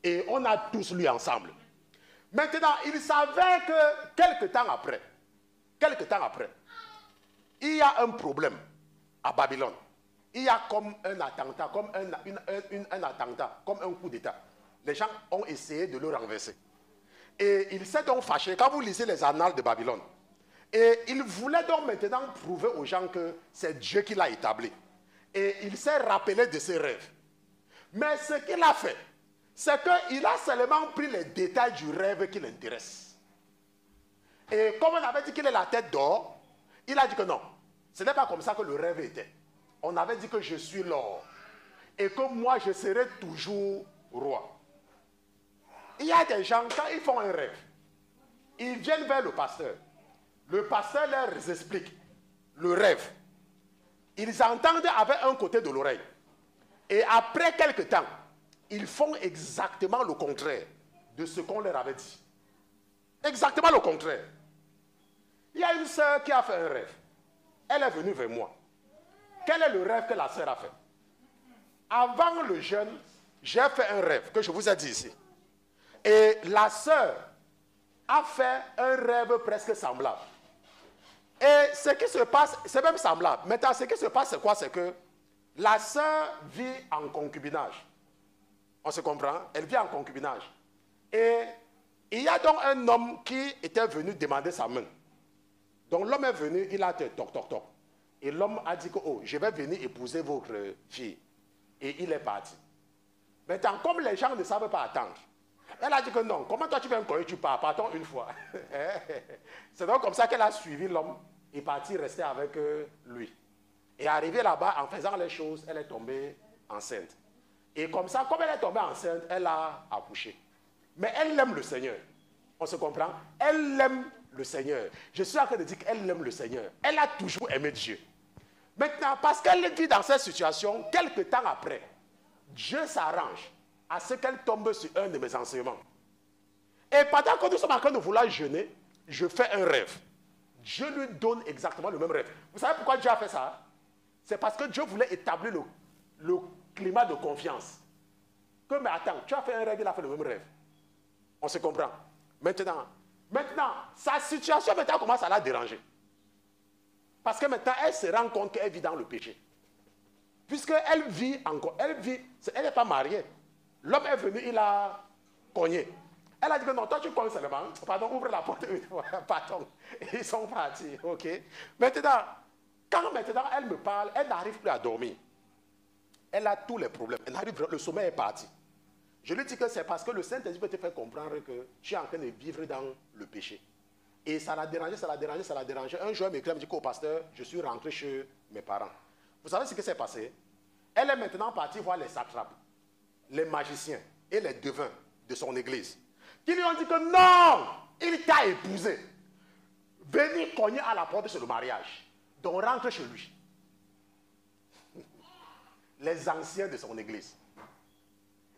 Et on a tous lu ensemble. Maintenant, il savait que quelques temps après, il y a un problème à Babylone. Il y a comme un attentat, comme un attentat, comme un coup d'État. Les gens ont essayé de le renverser. Et il s'est donc fâché. Quand vous lisez les annales de Babylone, et il voulait donc maintenant prouver aux gens que c'est Dieu qui l'a établi. Et il s'est rappelé de ses rêves. Mais ce qu'il a fait, c'est qu'il a seulement pris les détails du rêve qui l'intéressent. Et comme on avait dit qu'il est la tête d'or, il a dit que non, ce n'est pas comme ça que le rêve était. On avait dit que je suis l'or et que moi je serai toujours roi. Il y a des gens, quand ils font un rêve, ils viennent vers le pasteur. Le pasteur leur explique le rêve. Ils entendent avec un côté de l'oreille. Et après quelque temps, ils font exactement le contraire de ce qu'on leur avait dit. Exactement le contraire. Il y a une sœur qui a fait un rêve. Elle est venue vers moi. Quel est le rêve que la sœur a fait? Avant le jeûne, j'ai fait un rêve que je vous ai dit ici. Et la sœur a fait un rêve presque semblable. Et ce qui se passe, c'est même semblable. Maintenant, ce qui se passe, c'est quoi? C'est que la sœur vit en concubinage. On se comprend? Elle vit en concubinage. Et il y a donc un homme qui était venu demander sa main. Donc l'homme est venu, il a dit toc, toc, toc. Et l'homme a dit que, oh, je vais venir épouser votre fille. Et il est parti. Maintenant, comme les gens ne savent pas attendre, elle a dit que non, comment toi tu viens me connaître, tu pars, partons une fois. C'est donc comme ça qu'elle a suivi l'homme et parti rester avec lui. Et arrivée là-bas, en faisant les choses, elle est tombée enceinte. Et comme ça, comme elle est tombée enceinte, elle a accouché. Mais elle aime le Seigneur. On se comprend? Elle aime le Seigneur. Je suis en train de dire qu'elle aime le Seigneur. Elle a toujours aimé Dieu. Maintenant, parce qu'elle vit dans cette situation, quelques temps après, Dieu s'arrange à ce qu'elle tombe sur un de mes enseignements. Et pendant que nous sommes en train de vouloir jeûner, je fais un rêve. Dieu lui donne exactement le même rêve. Vous savez pourquoi Dieu a fait ça? C'est parce que Dieu voulait établir le climat de confiance. Que, mais attends, tu as fait un rêve, il a fait le même rêve. On se comprend. Maintenant, sa situation maintenant commence à la déranger. Parce que maintenant, elle se rend compte qu'elle vit dans le péché. Puisqu'elle vit encore, elle n'est pas mariée. L'homme est venu, il a cogné. Elle a dit que non, toi tu cognes seulement. Pardon, ouvre la porte une fois. Pardon. Ils sont partis, ok. Maintenant, quand elle me parle, elle n'arrive plus à dormir. Elle a tous les problèmes. Le sommeil est parti. Je lui dis que c'est parce que le Saint-Esprit peut te faire comprendre que tu es en train de vivre dans le péché. Et ça l'a dérangé, ça l'a dérangé, ça l'a dérangé. Un jour, elle m'écrit, elle me dit, oh pasteur, je suis rentré chez mes parents. Vous savez ce qui s'est passé? Elle est maintenant partie voir les satrapes, les magiciens et les devins de son église, qui lui ont dit que non, il t'a épousé. Venez cogner à la porte sur le mariage. Donc rentre chez lui. Les anciens de son église.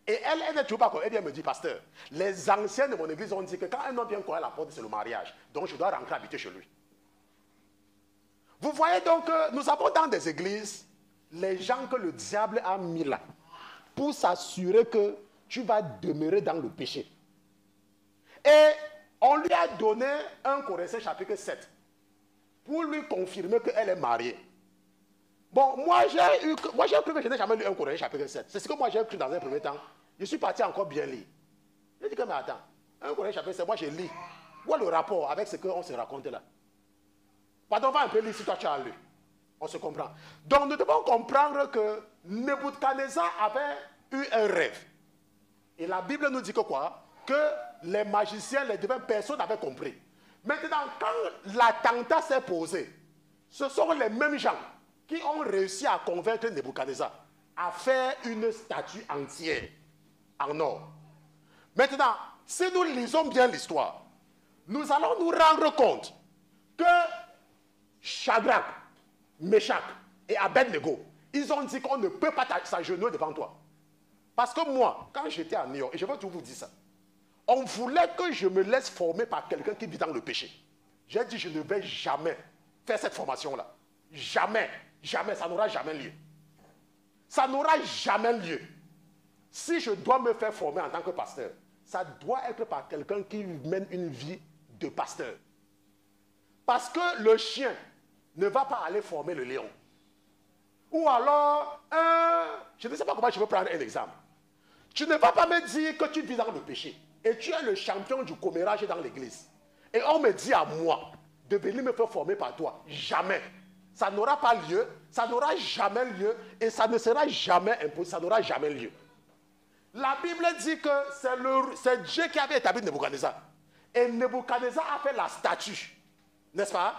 Et elle n'est toujours pas quoi. Elle me dit, pasteur, les anciens de mon église ont dit que quand un homme vient cogner à la porte, c'est le mariage. Donc je dois rentrer habiter chez lui. Vous voyez donc, nous avons dans des églises les gens que le diable a mis là pour s'assurer que tu vas demeurer dans le péché. Et on lui a donné 1 Corinthiens chapitre 7 pour lui confirmer qu'elle est mariée. Bon, moi j'ai cru que je n'ai jamais lu 1 Corinthiens chapitre 7. C'est ce que moi j'ai cru dans un premier temps. Je suis parti encore bien lire. Je dis que mais attends, 1 Corinthiens chapitre 7, moi je lis. Où est le rapport avec ce qu'on se raconte là? Pardon, on va un peu lire si toi tu as lu. On se comprend. Donc nous devons comprendre que Nebuchadnezzar avait eu un rêve. Et la Bible nous dit que quoi? Que les magiciens, les devins, personne n'avait compris. Maintenant, quand l'attentat s'est posé, ce sont les mêmes gens qui ont réussi à convaincre Nebuchadnezzar à faire une statue entière en or. Maintenant, si nous lisons bien l'histoire, nous allons nous rendre compte que Shadrach, Meshach et Abednego, ils ont dit qu'on ne peut pas s'agenouiller devant toi. Parce que moi, quand j'étais à New York, et je vais tout vous dire ça, on voulait que je me laisse former par quelqu'un qui vit dans le péché. J'ai dit, je ne vais jamais faire cette formation-là. Jamais, jamais, ça n'aura jamais lieu. Ça n'aura jamais lieu. Si je dois me faire former en tant que pasteur, ça doit être par quelqu'un qui mène une vie de pasteur. Parce que le chien ne va pas aller former le lion. Ou alors, je ne sais pas comment je peux prendre un exemple. Tu ne vas pas me dire que tu vis dans le péché. Et tu es le champion du commérage dans l'église. Et on me dit à moi de venir me faire former par toi. Jamais. Ça n'aura pas lieu, ça n'aura jamais lieu, et ça ne sera jamais impossible, ça n'aura jamais lieu. La Bible dit que c'est Dieu qui avait établi Nebuchadnezzar. Et Nebuchadnezzar a fait la statue. N'est-ce pas?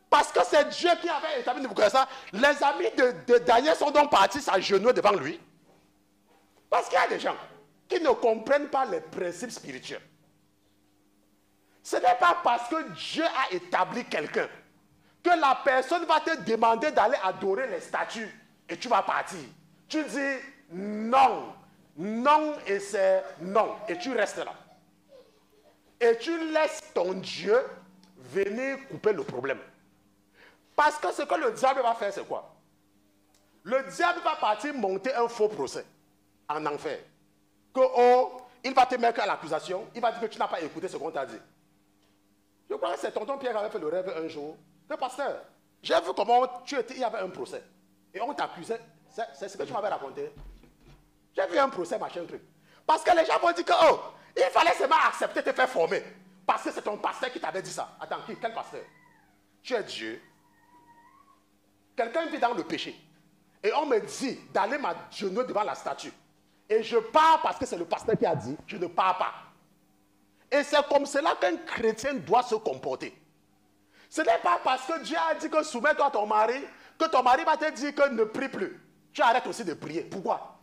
Parce que c'est Dieu qui avait établi Nebuchadnezzar. Les amis de Daniel sont donc partis s'agenouiller devant lui. Parce qu'il y a des gens qui ne comprennent pas les principes spirituels. Ce n'est pas parce que Dieu a établi quelqu'un que la personne va te demander d'aller adorer les statues et tu vas partir. Tu dis non, non et c'est non et tu restes là. Et tu laisses ton Dieu venir couper le problème. Parce que ce que le diable va faire, c'est quoi? Le diable va partir monter un faux procès en enfer. Que il va te mettre à l'accusation, il va dire que tu n'as pas écouté ce qu'on t'a dit. Je crois que c'est tonton Pierre qui avait fait le rêve un jour. Que pasteur, j'ai vu comment tu étais, il y avait un procès. Et on t'accusait, c'est ce que tu m'avais raconté. J'ai vu un procès, machin truc. Parce que les gens vont dire que, il fallait seulement accepter de te faire former. Parce que c'est ton pasteur qui t'avait dit ça. Attends, quel pasteur? Tu es Dieu. Quelqu'un vit dans le péché. Et on me dit d'aller m'agenouiller devant la statue. Et je pars parce que c'est le pasteur qui a dit, je ne pars pas. Et c'est comme cela qu'un chrétien doit se comporter. Ce n'est pas parce que Dieu a dit que soumets-toi à ton mari, que ton mari va te dire que ne prie plus. Tu arrêtes aussi de prier. Pourquoi?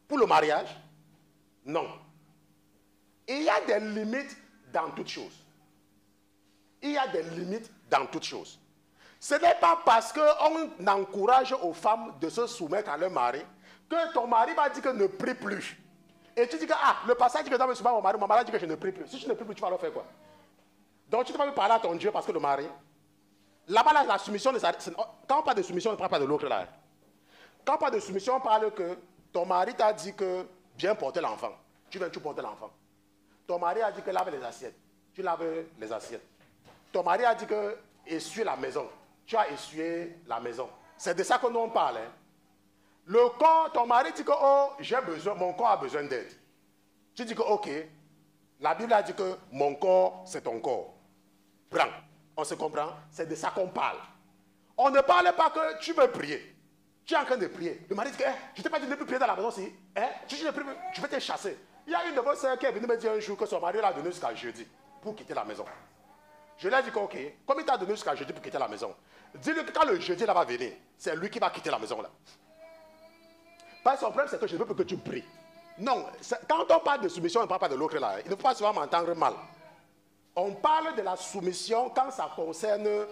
Pour le mariage? Non. Il y a des limites dans toutes choses. Il y a des limites dans toutes choses. Ce n'est pas parce qu'on encourage aux femmes de se soumettre à leur mari que ton mari va dire que ne prie plus. Et tu dis que, le pasteur dit que dans mon mari dit que je ne prie plus. Si tu ne pries plus, tu vas leur faire quoi? Donc tu ne vas pas parler à ton Dieu parce que le mari. Là-bas, la soumission, quand on parle de soumission, on ne parle pas de l'autre là. Quand on parle de soumission, on parle que ton mari t'a dit que viens porter l'enfant. Tu viens, tu portes l'enfant. Ton mari a dit que lave les assiettes. Tu laves les assiettes. Ton mari a dit que essuie la maison. Tu as essuyé la maison. C'est de ça que nous on parle. Hein. Le corps, ton mari dit que j'ai besoin, mon corps a besoin d'aide. Tu dis que ok, la Bible a dit que mon corps c'est ton corps. Prends, on se comprend? C'est de ça qu'on parle. On ne parle pas que tu veux prier. Tu es en train de prier. Le mari dit que je ne t'ai pas dit de ne plus prier dans la maison si. Tu ne pries plus, je vais te chasser. Il y a une de vos sœurs qui est venue me dire un jour que son mari l'a donné jusqu'à jeudi pour quitter la maison. Je lui ai dit que, ok, comme il t'a donné jusqu'à jeudi pour quitter la maison, dis-lui que quand le jeudi là va venir, c'est lui qui va quitter la maison là. Parce que son problème, c'est que je veux que tu pries. Non, quand on parle de soumission, on ne parle pas de l'autre là. Il ne faut pas souvent m'entendre mal. On parle de la soumission quand ça concerne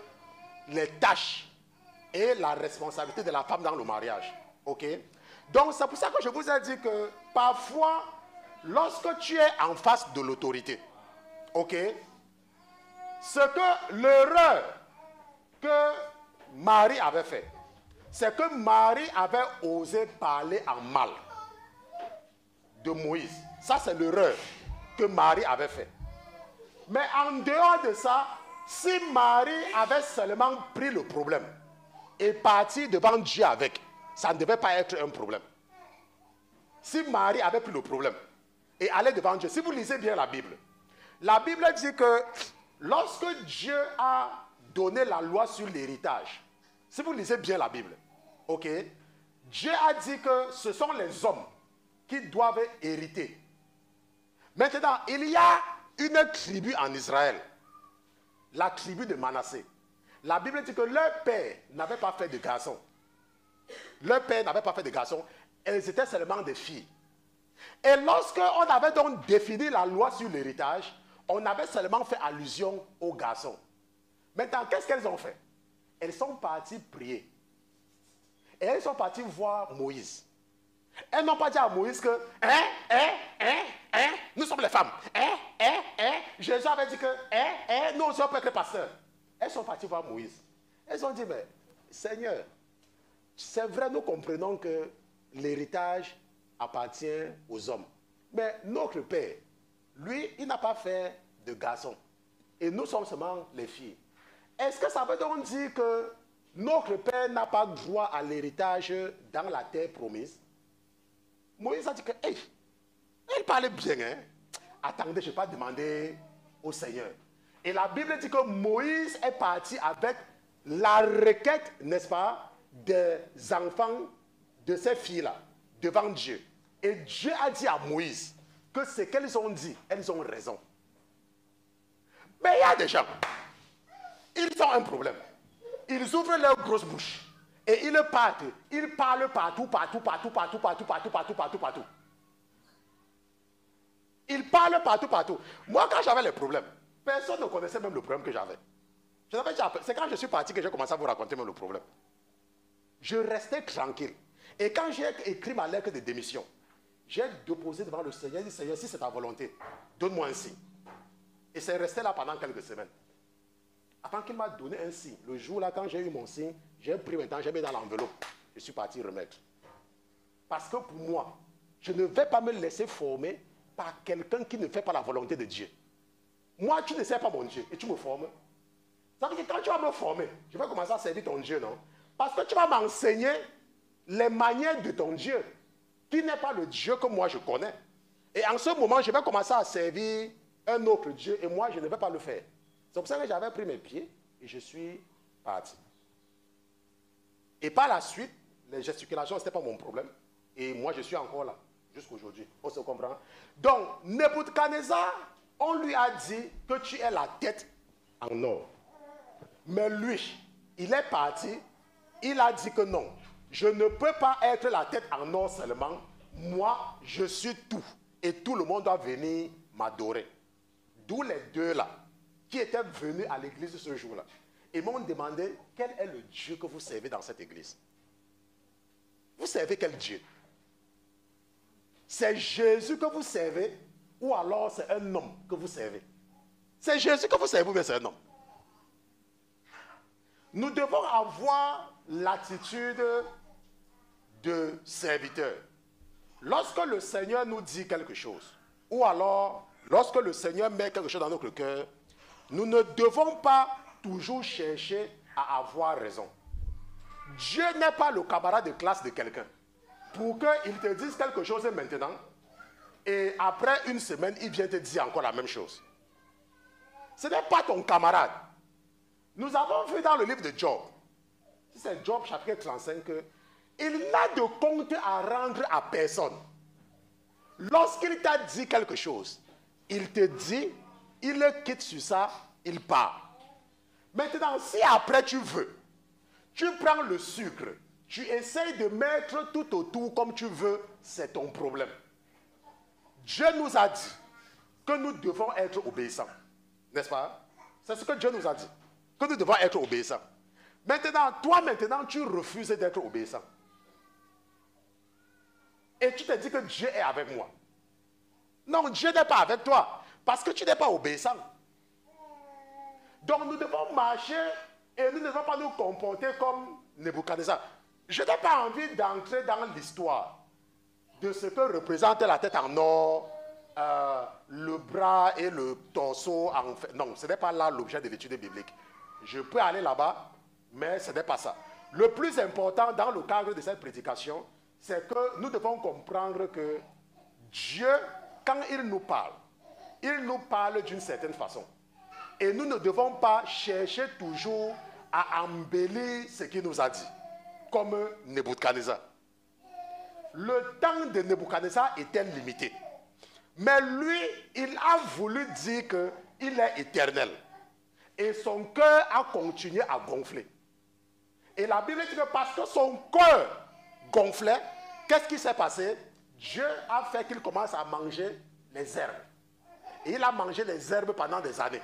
les tâches et la responsabilité de la femme dans le mariage. Ok? Donc, c'est pour ça que je vous ai dit que parfois, lorsque tu es en face de l'autorité, ok? Ce que l'erreur que Marie avait fait, c'est que Marie avait osé parler en mal de Moïse. Ça, c'est l'erreur que Marie avait fait. Mais en dehors de ça, si Marie avait seulement pris le problème et parti devant Dieu avec, ça ne devait pas être un problème. Si Marie avait pris le problème et allait devant Dieu, si vous lisez bien la Bible dit que lorsque Dieu a donné la loi sur l'héritage, si vous lisez bien la Bible, ok, Dieu a dit que ce sont les hommes qui doivent hériter. Maintenant, il y a une tribu en Israël, la tribu de Manassé. La Bible dit que leur père n'avait pas fait de garçons. Leur père n'avait pas fait de garçons, elles étaient seulement des filles. Et lorsqu'on avait donc défini la loi sur l'héritage, on avait seulement fait allusion aux garçons. Maintenant, qu'est-ce qu'elles ont fait? Elles sont parties prier. Et elles sont parties voir Moïse. Elles n'ont pas dit à Moïse que, nous sommes les femmes. Jésus avait dit que, nous aussi on peut être pasteurs. Elles sont parties voir Moïse. Elles ont dit, mais Seigneur, c'est vrai, nous comprenons que l'héritage appartient aux hommes. Mais notre Père, lui, il n'a pas fait de garçon. Et nous sommes seulement les filles. Est-ce que ça veut donc dire que notre Père n'a pas droit à l'héritage dans la terre promise? Moïse a dit que, hey, elle parlait bien, hein? Attendez, je ne vais pas demander au Seigneur. Et la Bible dit que Moïse est parti avec la requête, n'est-ce pas, des enfants de ces filles-là, devant Dieu. Et Dieu a dit à Moïse que ce qu'elles ont dit, elles ont raison. Mais il y a des gens, ils ont un problème. Ils ouvrent leur grosse bouche et ils partent. Ils parlent partout. Ils parlent partout. Moi, quand j'avais les problèmes, personne ne connaissait même le problème que j'avais. C'est quand je suis parti que j'ai commencé à vous raconter même le problème. Je restais tranquille. Et quand j'ai écrit ma lettre de démission, j'ai déposé devant le Seigneur, j'ai dit, Seigneur, si c'est ta volonté, donne-moi un signe. Et c'est resté là pendant quelques semaines. Avant qu'il m'a donné un signe, le jour-là, quand j'ai eu mon signe, j'ai pris maintenant, j'ai mis dans l'enveloppe. Je suis parti remettre. Parce que pour moi, je ne vais pas me laisser former par quelqu'un qui ne fait pas la volonté de Dieu. Moi, tu ne sais pas mon Dieu et tu me formes. Ça veut dire que quand tu vas me former, je vais commencer à servir ton Dieu, non? Parce que tu vas m'enseigner les manières de ton Dieu, qui n'est pas le Dieu que moi je connais. Et en ce moment, je vais commencer à servir un autre Dieu et moi, je ne vais pas le faire. C'est pour ça que j'avais pris mes pieds et je suis parti. Et par la suite, les gesticulations, ce n'était pas mon problème. Et moi, je suis encore là, jusqu'aujourd'hui. On se comprend? Donc, Nebuchadnezzar, on lui a dit que tu es la tête en or. Mais lui, il est parti, il a dit que non, je ne peux pas être la tête en or seulement. Moi, je suis tout. Et tout le monde doit venir m'adorer. D'où les deux là, qui étaient venus à l'église ce jour-là. Et m'ont demandé, quel est le Dieu que vous servez dans cette église? Vous servez quel Dieu? C'est Jésus que vous servez ou alors c'est un homme que vous servez? C'est Jésus que vous servez ou bien c'est un homme? Nous devons avoir l'attitude de serviteur. Lorsque le Seigneur nous dit quelque chose, ou alors lorsque le Seigneur met quelque chose dans notre cœur, nous ne devons pas toujours chercher à avoir raison. Dieu n'est pas le camarade de classe de quelqu'un. Pour qu'il te dise quelque chose maintenant, et après une semaine, il vient te dire encore la même chose. Ce n'est pas ton camarade. Nous avons vu dans le livre de Job, c'est Job chapitre 35, il n'a de compte à rendre à personne. Lorsqu'il t'a dit quelque chose, il te dit, il quitte sur ça, il part. Maintenant, si après tu veux, tu prends le sucre, tu essayes de mettre tout autour comme tu veux, c'est ton problème. Dieu nous a dit que nous devons être obéissants. N'est-ce pas? C'est ce que Dieu nous a dit. Que nous devons être obéissants. Maintenant, toi, tu refuses d'être obéissant. Et tu te dis que Dieu est avec moi. Non, Dieu n'est pas avec toi. Parce que tu n'es pas obéissant. Donc nous devons marcher et nous ne devons pas nous comporter comme Nebuchadnezzar. Je n'ai pas envie d'entrer dans l'histoire de ce que représente la tête en or, le bras et le torseau en fer. Non, ce n'est pas là l'objet de l'étude biblique. Je peux aller là-bas, mais ce n'est pas ça. Le plus important dans le cadre de cette prédication, c'est que nous devons comprendre que Dieu, quand il nous parle d'une certaine façon. Et nous ne devons pas chercher toujours à embellir ce qu'il nous a dit, comme Nebuchadnezzar. Le temps de Nebuchadnezzar était limité. Mais lui, il a voulu dire qu'il est éternel. Et son cœur a continué à gonfler. Et la Bible dit que parce que son cœur gonflait, qu'est-ce qui s'est passé? Dieu a fait qu'il commence à manger les herbes. Et il a mangé les herbes pendant des années.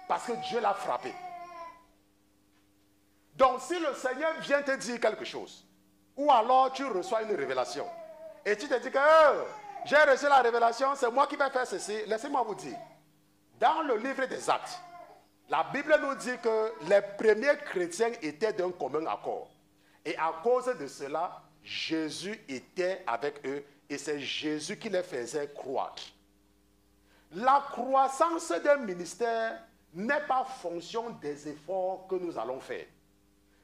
Parce que Dieu l'a frappé. Donc si le Seigneur vient te dire quelque chose, ou alors tu reçois une révélation, et tu te dis que j'ai reçu la révélation, c'est moi qui vais faire ceci, laissez-moi vous dire, dans le livre des Actes, la Bible nous dit que les premiers chrétiens étaient d'un commun accord. Et à cause de cela, Jésus était avec eux et c'est Jésus qui les faisait croître. La croissance d'un ministère n'est pas fonction des efforts que nous allons faire.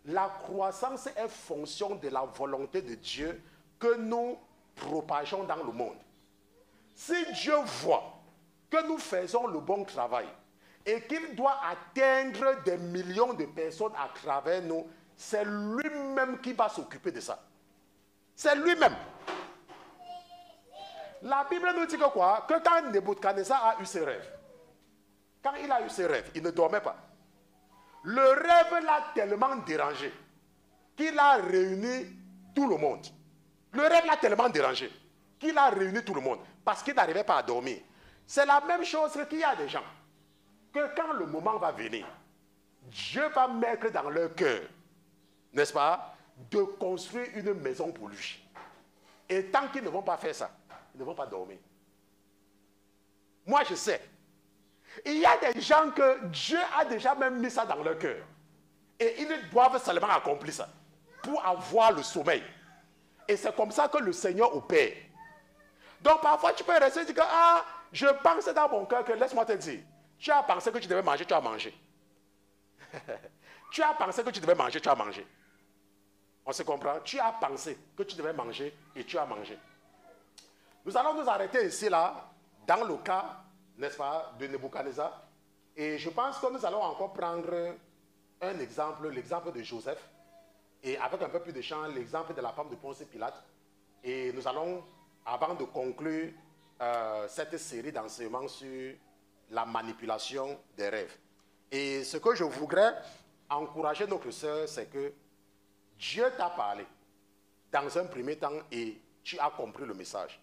La croissance est fonction de la volonté de Dieu que nous propageons dans le monde. Si Dieu voit que nous faisons le bon travail et qu'il doit atteindre des millions de personnes à travers nous, c'est lui-même qui va s'occuper de ça. C'est lui-même. La Bible nous dit que quoi? Que quand Nebuchadnezzar a eu ses rêves, quand il a eu ses rêves, il ne dormait pas. Le rêve l'a tellement dérangé qu'il a réuni tout le monde. Le rêve l'a tellement dérangé qu'il a réuni tout le monde parce qu'il n'arrivait pas à dormir. C'est la même chose qu'il y a des gens que quand le moment va venir, Dieu va mettre dans leur cœur, n'est-ce pas, de construire une maison pour lui. Et tant qu'ils ne vont pas faire ça, ils ne vont pas dormir. Moi, je sais. Il y a des gens que Dieu a déjà même mis ça dans leur cœur. Et ils doivent seulement accomplir ça pour avoir le sommeil. Et c'est comme ça que le Seigneur opère. Donc parfois tu peux rester et dire que je pense dans mon cœur que, laisse-moi te dire, tu as pensé que tu devais manger, tu as mangé. Tu as pensé que tu devais manger, tu as mangé. On se comprend? Tu as pensé que tu devais manger et tu as mangé. Nous allons nous arrêter ici, là, dans le cas, n'est-ce pas, de Nebuchadnezzar. Et je pense que nous allons encore prendre un exemple, l'exemple de Joseph. Et avec un peu plus de chance, l'exemple de la femme de Ponce Pilate. Et nous allons, avant de conclure cette série d'enseignements sur la manipulation des rêves. Et ce que je voudrais encourager notre sœur, c'est que Dieu t'a parlé dans un premier temps et tu as compris le message.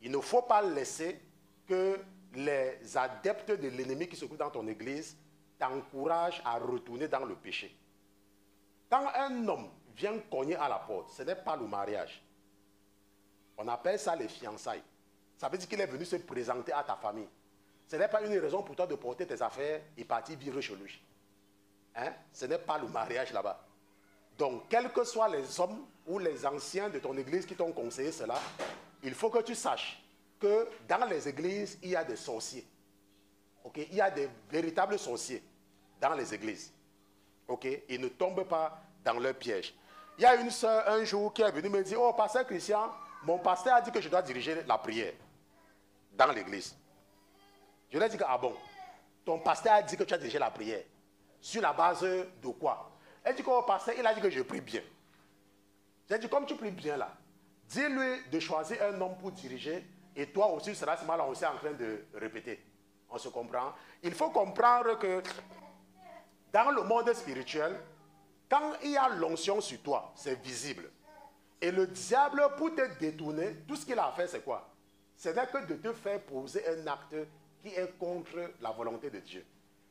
Il ne faut pas laisser que les adeptes de l'ennemi qui se trouvent dans ton église t'encouragent à retourner dans le péché. Quand un homme vient cogner à la porte, ce n'est pas le mariage. On appelle ça les fiançailles. Ça veut dire qu'il est venu se présenter à ta famille. Ce n'est pas une raison pour toi de porter tes affaires et partir vivre chez lui. Hein? Ce n'est pas le mariage là-bas. Donc, quels que soient les hommes ou les anciens de ton église qui t'ont conseillé cela, il faut que tu saches que dans les églises, il y a des sorciers. Okay? Il y a des véritables sorciers dans les églises. Okay? Ils ne tombent pas dans leur piège. Il y a une soeur un jour qui est venue me dire, « Oh, pasteur Christian, mon pasteur a dit que je dois diriger la prière dans l'église. » Je lui ai dit que, ah bon, ton pasteur a dit que tu as dirigé la prière. Sur la base de quoi? Elle dit que, oh, pasteur, il a dit que je prie bien. J'ai dit, comme tu pries bien là, dis-lui de choisir un homme pour diriger et toi aussi, tu seras aussi en train de répéter. On se comprend? Il faut comprendre que Dans le monde spirituel, quand il y a l'onction sur toi, c'est visible. Et le diable, pour te détourner, tout ce qu'il a fait, c'est quoi? Ce n'est que de te faire poser un acte qui est contre la volonté de Dieu.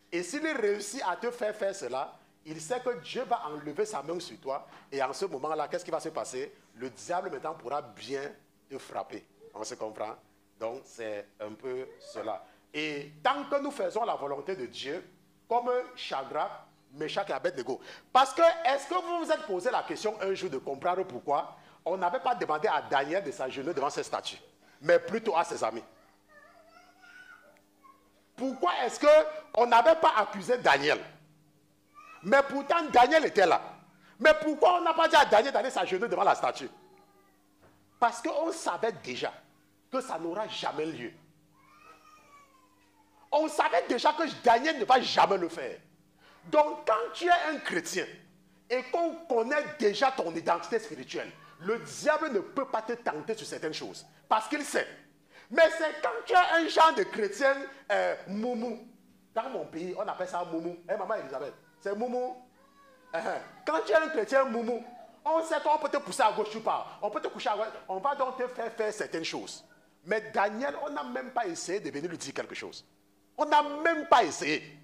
Et s'il réussit à te faire faire cela, il sait que Dieu va enlever sa main sur toi. Et en ce moment-là, qu'est-ce qui va se passer? Le diable maintenant pourra bien te frapper. On se comprend? Donc, c'est un peu cela. Et tant que nous faisons la volonté de Dieu, comme Shadrach, Meshach et Abednego. Parce que, est-ce que vous vous êtes posé la question un jour de comprendre pourquoi on n'avait pas demandé à Daniel de s'agenouiller devant ses statues, mais plutôt à ses amis? Pourquoi est-ce qu'on n'avait pas accusé Daniel? Mais pourtant, Daniel était là. Mais pourquoi on n'a pas dit à Daniel d'aller s'agenouiller devant la statue? Parce qu'on savait déjà que ça n'aura jamais lieu. On savait déjà que Daniel ne va jamais le faire. Donc, quand tu es un chrétien et qu'on connaît déjà ton identité spirituelle, le diable ne peut pas te tenter sur certaines choses. Parce qu'il sait. Mais c'est quand tu es un genre de chrétien moumou. Dans mon pays, on appelle ça moumou. Maman Elisabeth, c'est moumou. Quand tu es un chrétien moumou, on sait qu'on peut te pousser à gauche ou pas. On peut te coucher à gauche. On va donc te faire certaines choses. Mais Daniel, on n'a même pas essayé de venir lui dire quelque chose. On n'a même pas essayé.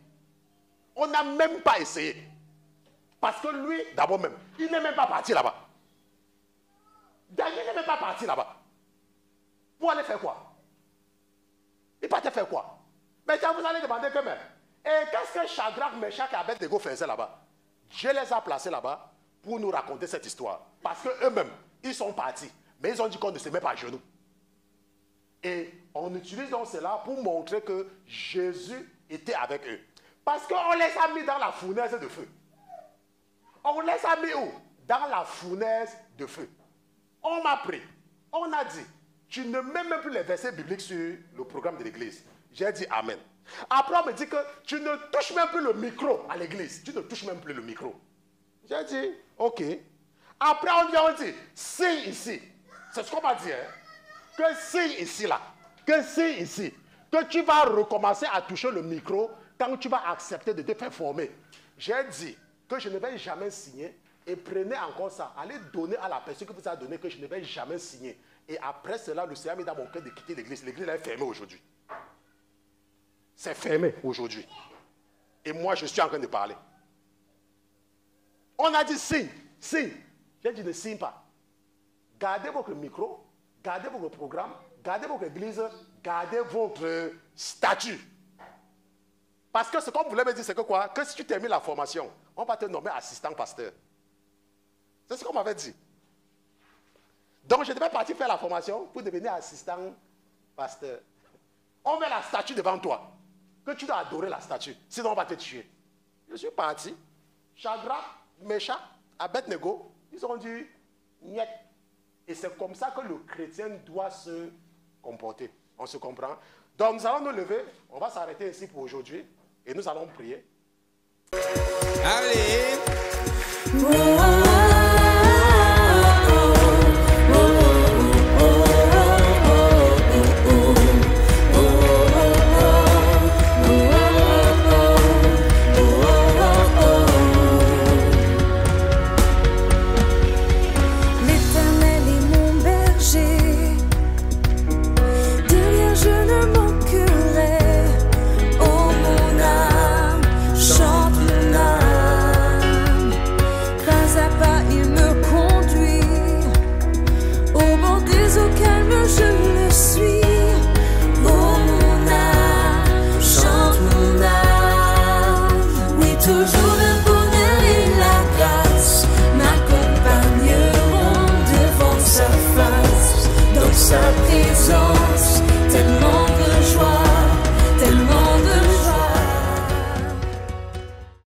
On n'a même pas essayé. Parce que lui, d'abord même, il n'est même pas parti là-bas. Daniel n'est même pas parti là-bas. Pour aller faire quoi? Il partait faire quoi? Mais quand vous allez demander que même, et qu'est-ce que Shadrach, Meshach et Abednego faisaient là-bas? Dieu les a placés là-bas pour nous raconter cette histoire. Parce qu'eux-mêmes, ils sont partis. Mais ils ont dit qu'on ne se met pas à genoux. Et on utilise donc cela pour montrer que Jésus était avec eux. Parce qu'on les a mis dans la fournaise de feu. On les a mis où? Dans la fournaise de feu. On m'a pris. On a dit, tu ne mets même plus les versets bibliques sur le programme de l'église. J'ai dit Amen. Après, on me dit que tu ne touches même plus le micro à l'église. Tu ne touches même plus le micro. J'ai dit, ok. Après, on dit, signe ici. C'est ce qu'on m'a dit, hein? Que signe ici, là. Que signe ici. Que tu vas recommencer à toucher le micro quand tu vas accepter de te faire former. J'ai dit que je ne vais jamais signer. Et prenez encore ça. Allez donner à la personne que vous a donné que je ne vais jamais signer. Et après cela, le Seigneur a mis dans mon cœur de quitter l'église. L'église est fermée aujourd'hui. C'est fermé aujourd'hui. Et moi, je suis en train de parler. On a dit signe, signe. J'ai dit ne signe pas. Gardez votre micro, gardez votre programme, gardez votre église, gardez votre statut. Parce que ce qu'on voulait me dire, c'est que quoi? Que si tu termines la formation, on va te nommer assistant pasteur. C'est ce qu'on m'avait dit. Donc je devais partir faire la formation pour devenir assistant pasteur. On met la statue devant toi. Que tu dois adorer la statue. Sinon on va te tuer. Je suis parti. Shadrach, Meshach, Abednego, ils ont dit niet. Et c'est comme ça que le chrétien doit se comporter. On se comprend? Donc nous allons nous lever. On va s'arrêter ici pour aujourd'hui. Et nous allons prier. Allez!